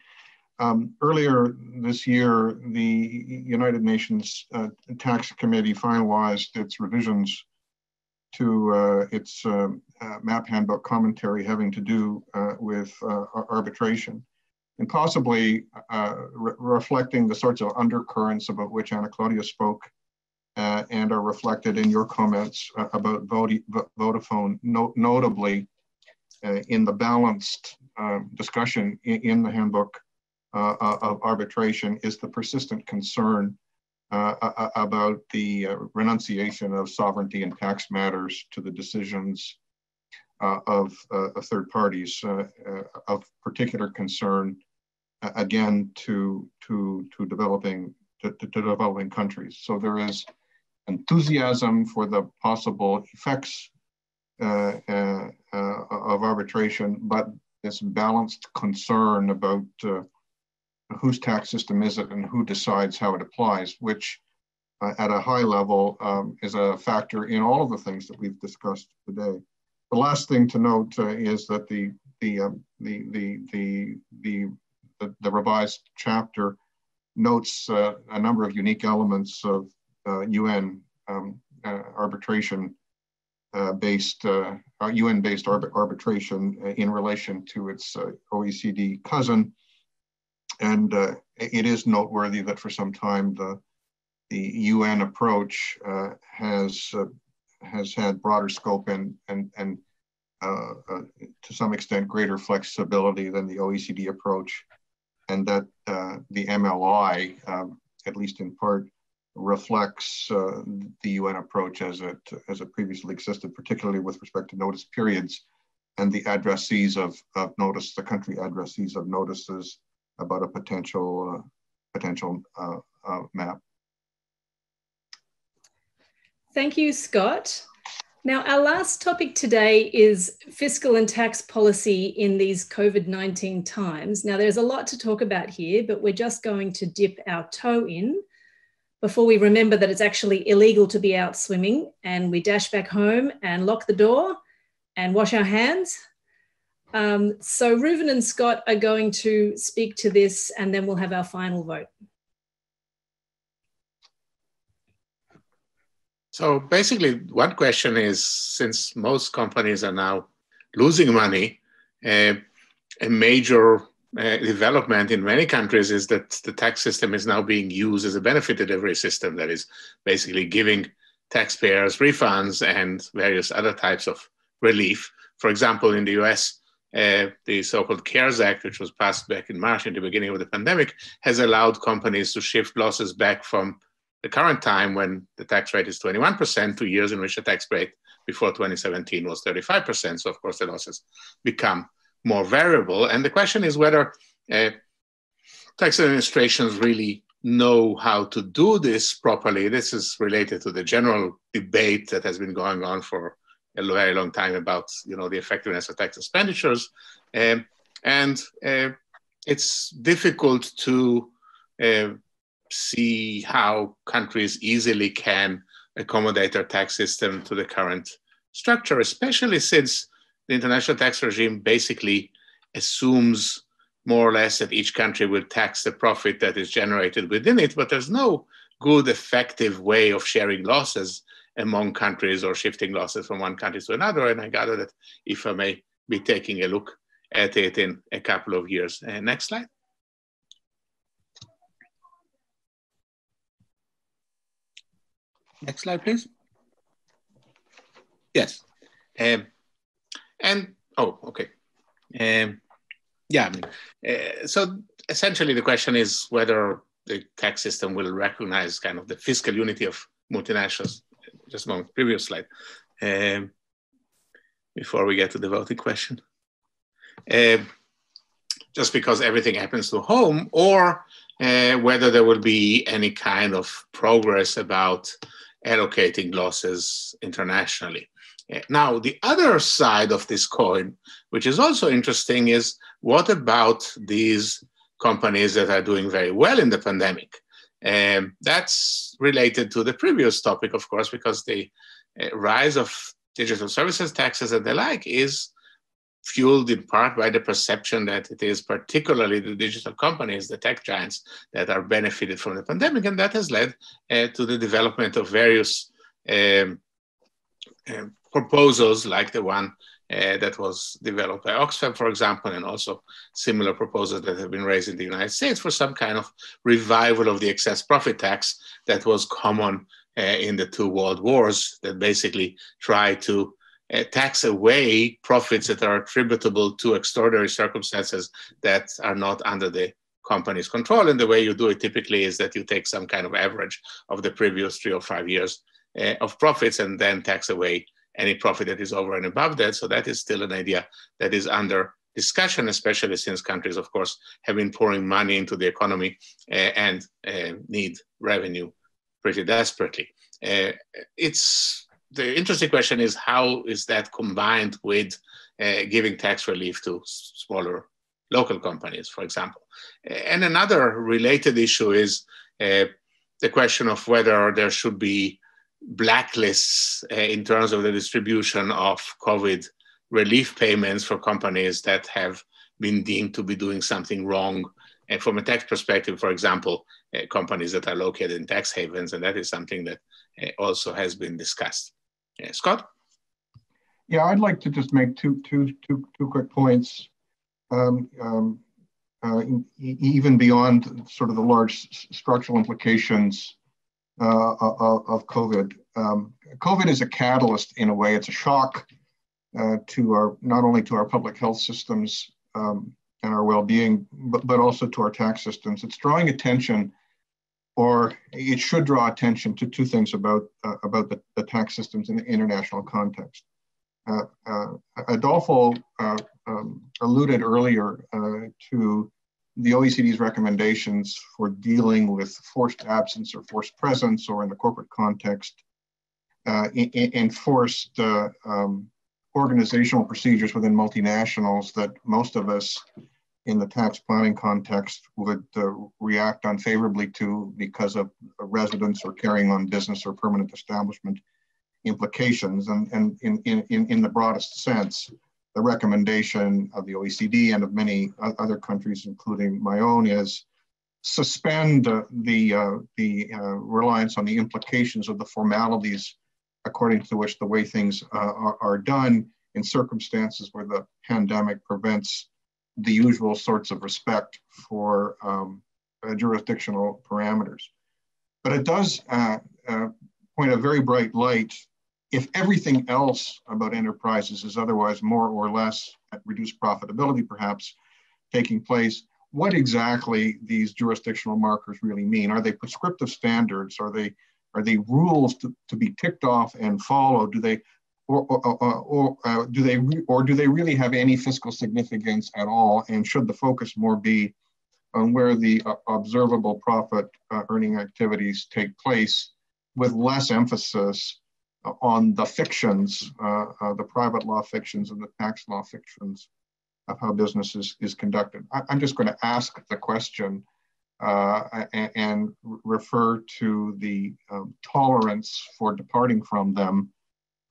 Earlier this year, the United Nations Tax Committee finalized its revisions to its MAP handbook commentary having to do with arbitration, and possibly reflecting the sorts of undercurrents about which Anna Claudia spoke and are reflected in your comments about Vodafone, notably in the balanced discussion in the handbook of arbitration is the persistent concern about the renunciation of sovereignty in tax matters to the decisions of third parties, of particular concern, again, to developing countries. So there is enthusiasm for the possible effects of arbitration, but this balanced concern about whose tax system is it and who decides how it applies, which at a high level is a factor in all of the things that we've discussed today. The last thing to note is that the revised chapter notes a number of unique elements of UN arbitration based UN-based arbitration in relation to its OECD cousin. And it is noteworthy that for some time the UN approach has had broader scope and to some extent greater flexibility than the OECD approach, and that the MLI, at least in part, reflects the UN approach as it previously existed, particularly with respect to notice periods and the addressees of notice, the country addressees of notices about a potential map.
Thank you, Scott. Now, our last topic today is fiscal and tax policy in these COVID-19 times. Now, there's a lot to talk about here, but we're just going to dip our toe in. before we remember that it's actually illegal to be out swimming, and we dash back home and lock the door and wash our hands. So Reuven and Scott are going to speak to this, and then we'll have our final vote.
So basically, one question is, since most companies are now losing money, a major development in many countries is that the tax system is now being used as a benefit delivery system that is basically giving taxpayers refunds and various other types of relief. For example, in the US, the so-called CARES Act, which was passed back in March in the beginning of the pandemic, has allowed companies to shift losses back from the current time when the tax rate is 21% to years in which the tax rate before 2017 was 35%. So of course the losses become more variable. And the question is whether tax administrations really know how to do this properly. This is related to the general debate that has been going on for a very long time about, the effectiveness of tax expenditures. And it's difficult to see how countries easily can accommodate their tax system to the current structure, especially since the international tax regime basically assumes more or less that each country will tax the profit that is generated within it, but there's no good, effective way of sharing losses among countries or shifting losses from one country to another. And I gather that IFA may be taking a look at it in a couple of years. Next slide. Next slide, please. Yes. So essentially the question is whether the tax system will recognize kind of the fiscal unity of multinationals. Just a moment, previous slide. Before we get to the voting question. Just because everything happens to home, or whether there will be any kind of progress about allocating losses internationally. Now, the other side of this coin, which is also interesting, is what about these companies that are doing very well in the pandemic? That's related to the previous topic, of course, because the rise of digital services taxes and the like is fueled in part by the perception that it is particularly the digital companies, the tech giants, that are benefited from the pandemic. And that has led to the development of various proposals like the one that was developed by Oxfam, for example, and also similar proposals that have been raised in the United States for some kind of revival of the excess profit tax that was common in the two world wars, that basically try to tax away profits that are attributable to extraordinary circumstances that are not under the company's control. And the way you do it typically is that you take some kind of average of the previous 3 or 5 years of profits and then tax away any profit that is over and above that. So that is still an idea that is under discussion, especially since countries, of course, have been pouring money into the economy and need revenue pretty desperately. The interesting question is, how is that combined with giving tax relief to smaller local companies, for example? And another related issue is the question of whether there should be blacklists in terms of the distribution of COVID relief payments for companies that have been deemed to be doing something wrong. And from a tax perspective, for example, companies that are located in tax havens, and that is something that also has been discussed. Scott?
Yeah, I'd like to just make two quick points, even beyond sort of the large structural implications of COVID. COVID is a catalyst in a way. It's a shock to not only to our public health systems and our well-being, but also to our tax systems. It's drawing attention, or it should draw attention to two things about the tax systems in the international context. Adolfo alluded earlier to the OECD's recommendations for dealing with forced absence or forced presence, or in the corporate context, enforced organizational procedures within multinationals that most of us in the tax planning context would react unfavorably to because of residence or carrying on business or permanent establishment implications. And in the broadest sense, the recommendation of the OECD and of many other countries, including my own, is suspend the reliance on the implications of the formalities according to which the way things are done in circumstances where the pandemic prevents the usual sorts of respect for jurisdictional parameters. But it does point a very bright light, if everything else about enterprises is otherwise more or less at reduced profitability perhaps taking place, what exactly these jurisdictional markers really mean. Are they prescriptive standards? Are they rules to be ticked off and followed? Do they do they really have any fiscal significance at all? And should the focus more be on where the observable profit earning activities take place, with less emphasis on the fictions, the private law fictions and the tax law fictions of how business is conducted? I'm just going to ask the question and refer to the tolerance for departing from them,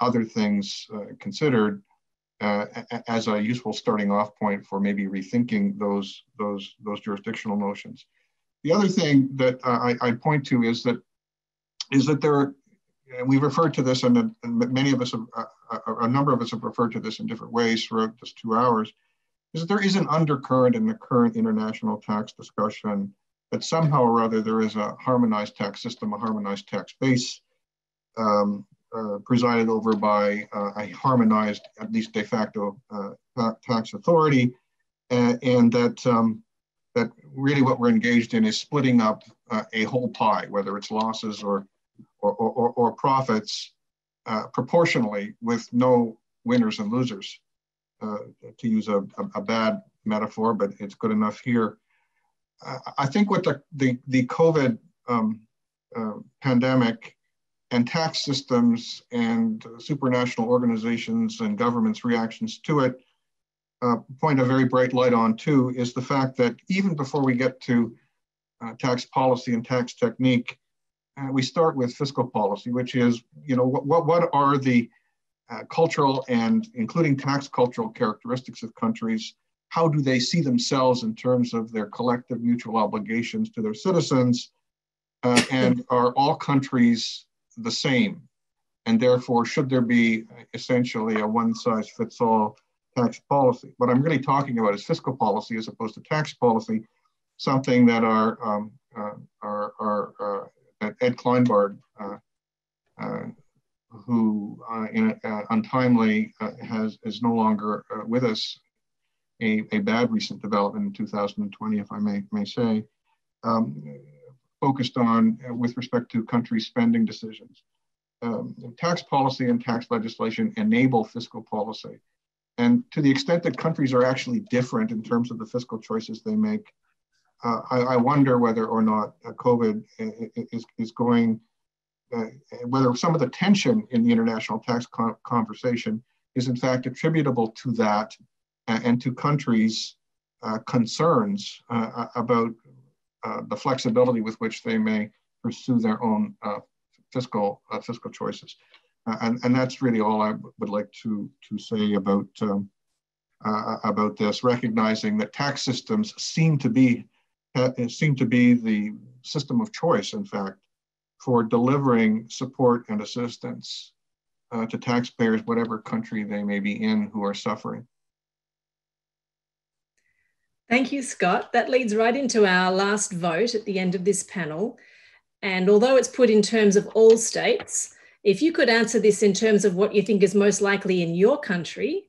other things considered, as a useful starting off point for maybe rethinking those jurisdictional notions. The other thing that I point to is that there, we've referred to this, and many of us, a number of us have referred to this in different ways throughout this 2 hours, is that there is an undercurrent in the current international tax discussion that somehow or other there is a harmonized tax system, a harmonized tax base, presided over by a harmonized, at least de facto, tax authority, and that really what we're engaged in is splitting up a whole pie, whether it's losses or profits, proportionally, with no winners and losers, to use a bad metaphor, but it's good enough here. I think what the COVID pandemic and tax systems and supranational organizations and governments' reactions to it point a very bright light on too, is the fact that even before we get to tax policy and tax technique, we start with fiscal policy, which is, what are the cultural and including tax cultural characteristics of countries? How do they see themselves in terms of their collective mutual obligations to their citizens? And are all countries the same? And therefore, should there be essentially a one-size-fits-all tax policy? What I'm really talking about is fiscal policy as opposed to tax policy, something that Ed Kleinbard, who untimely is no longer with us, a bad recent development in 2020, if I may say, focused on with respect to country spending decisions. Tax policy and tax legislation enable fiscal policy. And to the extent that countries are actually different in terms of the fiscal choices they make, I wonder whether or not COVID is going, whether some of the tension in the international tax conversation is in fact attributable to that and to countries' concerns about the flexibility with which they may pursue their own fiscal choices. And that's really all I would like to say about this, recognizing that tax systems seem to be the system of choice, in fact, for delivering support and assistance to taxpayers, whatever country they may be in, who are suffering.
Thank you, Scott. That leads right into our last vote at the end of this panel. And although it's put in terms of all states, if you could answer this in terms of what you think is most likely in your country,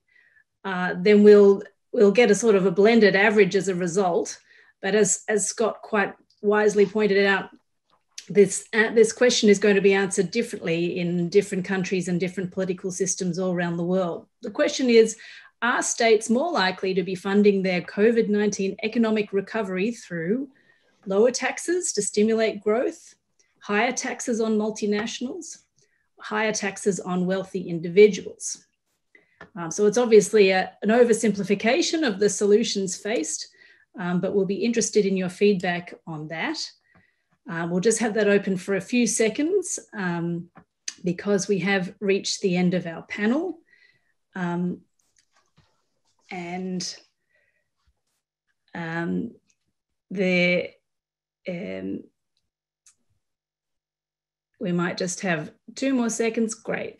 then we'll get a sort of a blended average as a result. But as Scott quite wisely pointed out, this question is going to be answered differently in different countries and different political systems all around the world. The question is, are states more likely to be funding their COVID-19 economic recovery through lower taxes to stimulate growth, higher taxes on multinationals, higher taxes on wealthy individuals? So it's obviously an oversimplification of the solutions faced, but we'll be interested in your feedback on that. We'll just have that open for a few seconds because we have reached the end of our panel. We might just have 2 more seconds. Great.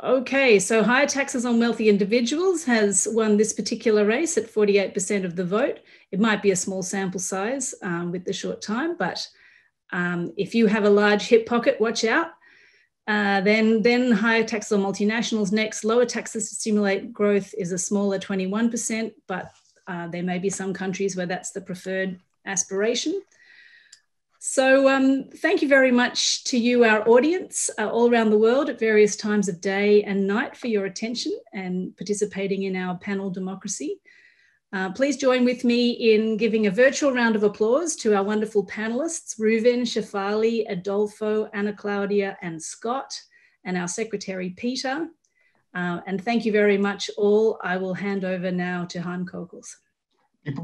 Okay, so higher taxes on wealthy individuals has won this particular race at 48% of the vote. It might be a small sample size with the short time, but if you have a large hip pocket, watch out. Then higher taxes on multinationals next. Lower taxes to stimulate growth is a smaller 21%, but there may be some countries where that's the preferred aspiration. So thank you very much to you, our audience, all around the world at various times of day and night for your attention and participating in our panel democracy. Please join with me in giving a virtual round of applause to our wonderful panelists, Reuven, Shefali, Adolfo, Anna Claudia, and Scott, and our secretary, Peter. And thank you very much all. I will hand over now to Han Kokels.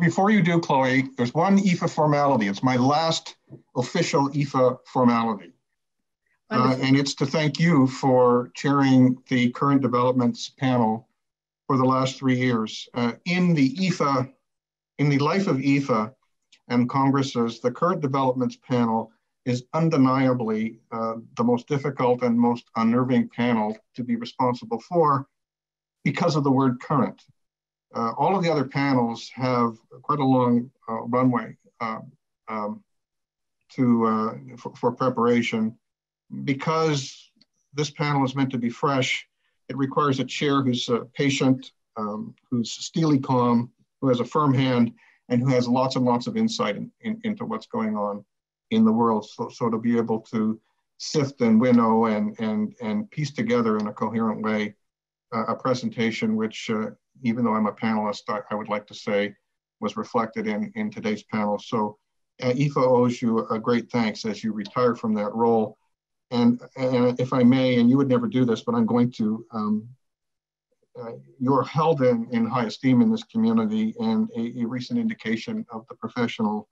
Before you do, Chloe, there's one IFA formality. It's my last official IFA formality. And it's to thank you for chairing the current developments panel for the last 3 years. In the life of IFA and Congresses, the current developments panel is undeniably the most difficult and most unnerving panel to be responsible for because of the word current. All of the other panels have quite a long runway for preparation. Because this panel is meant to be fresh, it requires a chair who's patient, who's steely calm, who has a firm hand, and who has lots and lots of insight into what's going on in the world. So to be able to sift and winnow and piece together in a coherent way a presentation which, even though I'm a panelist, I would like to say was reflected in today's panel. So IFA owes you a great thanks as you retire from that role. And if I may, and you would never do this, but I'm going to, you're held in high esteem in this community, and a recent indication of the professional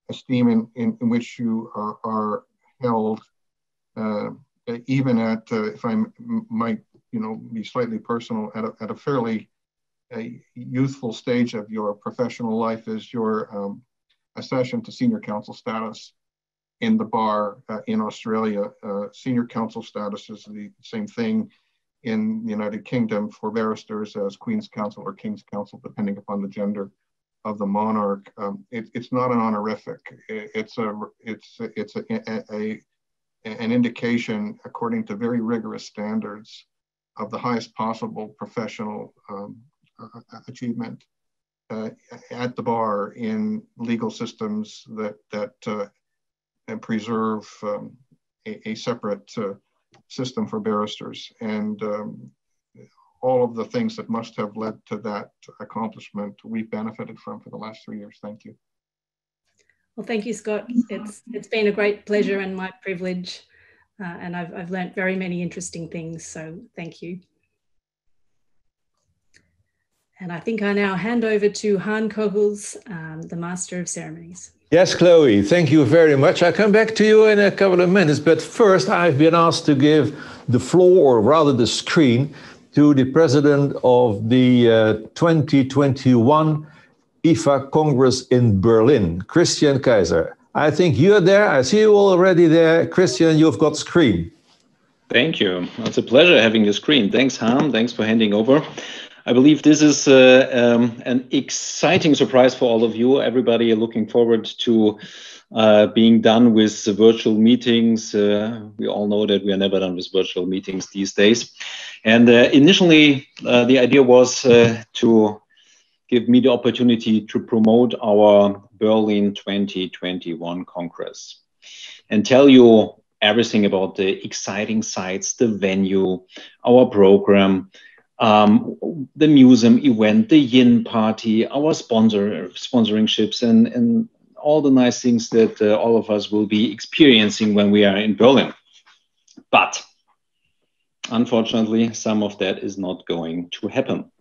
esteem in which you are held, even at, if I might, be slightly personal, at a fairly youthful stage of your professional life, is your accession to senior counsel status in the bar in Australia. Senior counsel status is the same thing in the United Kingdom for barristers as Queen's Counsel or King's Counsel, depending upon the gender of the monarch. It's not an honorific. It's an indication, according to very rigorous standards, of the highest possible professional achievement at the bar in legal systems that and preserve a separate system for barristers. And all of the things that must have led to that accomplishment, we've benefited from for the last 3 years. Thank you.
Well, thank you, Scott. It's been a great pleasure and my privilege. And I've learned very many interesting things, so thank you. And I think I now hand over to Han Kokels, the Master of Ceremonies.
Yes, Chloe, thank you very much. I'll come back to you in a couple of minutes, but first I've been asked to give the floor, or rather the screen, to the president of the 2021 IFA Congress in Berlin, Christian Kaiser. I think you're there. I see you already there. Christian, you've got screen.
Thank you. It's a pleasure having the screen. Thanks, Han. Thanks for handing over. I believe this is an exciting surprise for all of you. Everybody looking forward to being done with virtual meetings. We all know that we are never done with virtual meetings these days. And initially, the idea was to give me the opportunity to promote our Berlin 2021 Congress and tell you everything about the exciting sites, the venue, our program, the museum event, the Yin party, our sponsorships, and all the nice things that all of us will be experiencing when we are in Berlin. But unfortunately, some of that is not going to happen.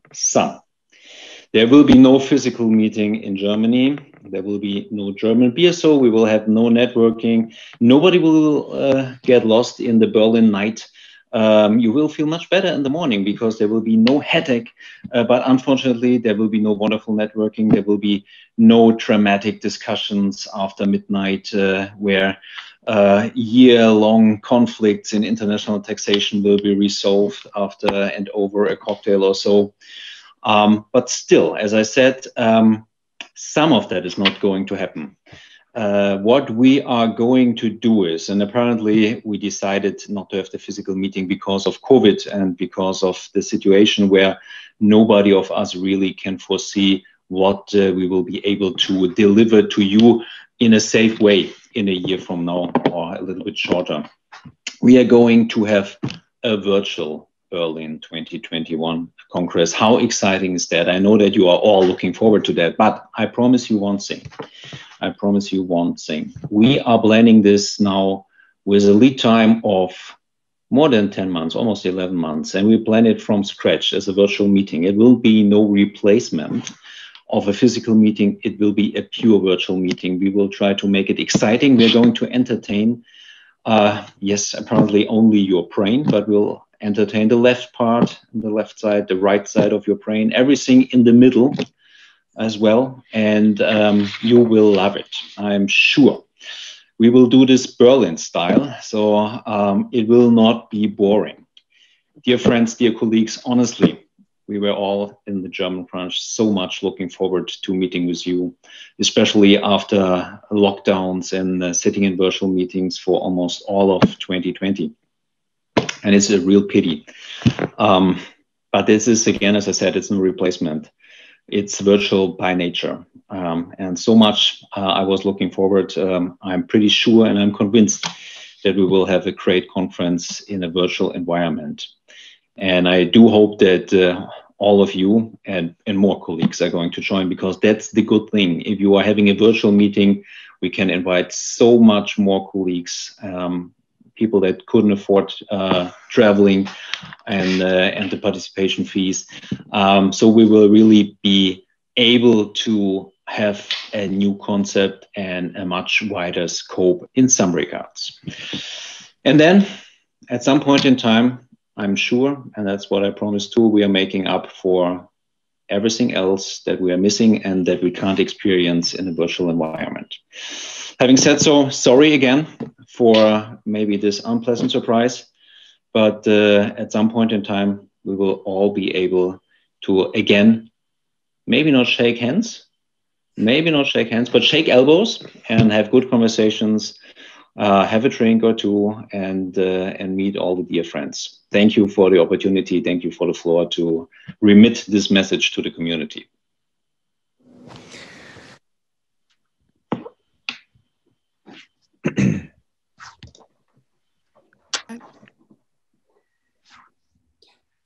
There will be no physical meeting in Germany. There will be no German beer, so we will have no networking. Nobody will get lost in the Berlin night. You will feel much better in the morning because there will be no headache. But unfortunately, there will be no wonderful networking. There will be no dramatic discussions after midnight where year-long conflicts in international taxation will be resolved after and over a cocktail or so. But still, as I said, some of that is not going to happen. What we are going to do is, and apparently we decided not to have the physical meeting because of COVID and because of the situation where nobody of us really can foresee what we will be able to deliver to you in a safe way in a year from now or a little bit shorter. We are going to have a virtual Berlin 2021 Congress. How exciting is that? I know that you are all looking forward to that, but I promise you one thing. I promise you one thing. We are planning this now with a lead time of more than 10 months, almost 11 months, and we plan it from scratch as a virtual meeting. It will be no replacement of a physical meeting. It will be a pure virtual meeting. We will try to make it exciting. We're going to entertain, yes, apparently only your brain, but we'll entertain the left part, the left side, the right side of your brain, everything in the middle as well, and you will love it, I'm sure. We will do this Berlin style, so it will not be boring. Dear friends, dear colleagues, honestly, we were all in the German branch so much looking forward to meeting with you, especially after lockdowns and sitting in virtual meetings for almost all of 2020. And it's a real pity. But this is, again, as I said, it's no replacement. It's virtual by nature. And so much I was looking forward. I'm pretty sure and I'm convinced that we will have a great conference in a virtual environment. And I do hope that all of you and more colleagues are going to join, because that's the good thing. If you are having a virtual meeting, we can invite so much more colleagues, people that couldn't afford traveling and the participation fees. So we will really be able to have a new concept and a much wider scope in some regards. And then at some point in time, I'm sure, and that's what I promised too, we are making up for everything else that we are missing and that we can't experience in a virtual environment. Having said so, sorry again for maybe this unpleasant surprise, but at some point in time, we will all be able to, again, maybe not shake hands, but shake elbows and have good conversations, have a drink or two, and meet all the dear friends. Thank you for the opportunity. Thank you for the floor to remit this message to the community.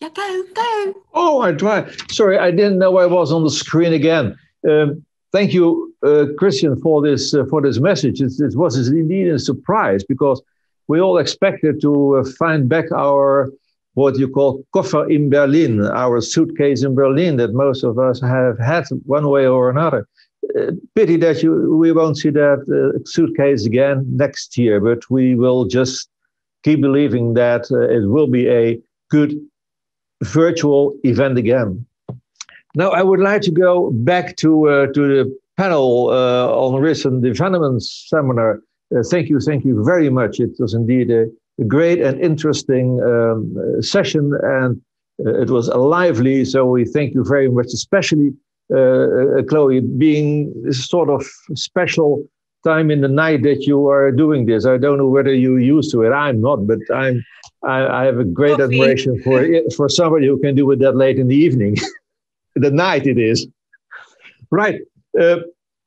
Yeah, go.
Oh, I tried. Sorry, I didn't know I was on the screen again. Thank you, Christian, for this message. It was indeed a surprise, because we all expected to find back our, what you call, Koffer in Berlin, our suitcase in Berlin that most of us have had one way or another. Pity that we won't see that suitcase again next year, but we will just keep believing that it will be a good virtual event again. Now, I would like to go back to the panel on risk and development seminar. Thank you very much. It was indeed a great and interesting session, and it was lively. So we thank you very much, especially Chloe, being this sort of special time in the night that you are doing this. I don't know whether you're used to it. I'm not, but I have a great admiration for somebody who can do it that late in the evening. The night it is. Right.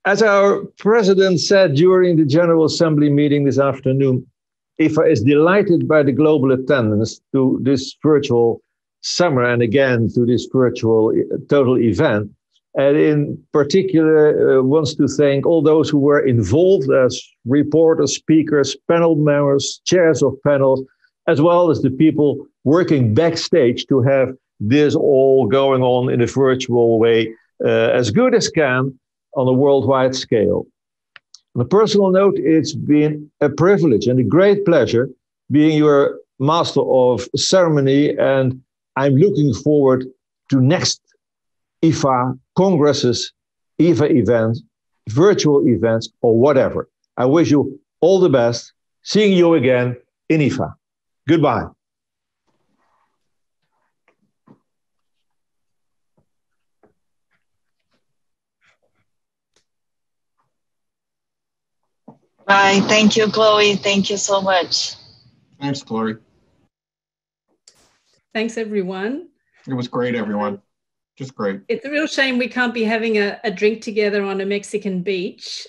As our president said during the General Assembly meeting this afternoon, IFA is delighted by the global attendance to this virtual summer and again to this virtual total event. And in particular, wants to thank all those who were involved as reporters, speakers, panel members, chairs of panels, as well as the people working backstage to have this all going on in a virtual way as good as can on a worldwide scale. On a personal note, it's been a privilege and a great pleasure being your master of ceremony, and I'm looking forward to next IFA congresses, IFA events, virtual events, or whatever. I wish you all the best. Seeing you again in IFA. Goodbye.
Bye. Thank you, Chloe. Thank you so much.
Thanks, Chloe.
Thanks, everyone.
It was great, everyone. Just great.
It's a real shame we can't be having a drink together on a Mexican beach.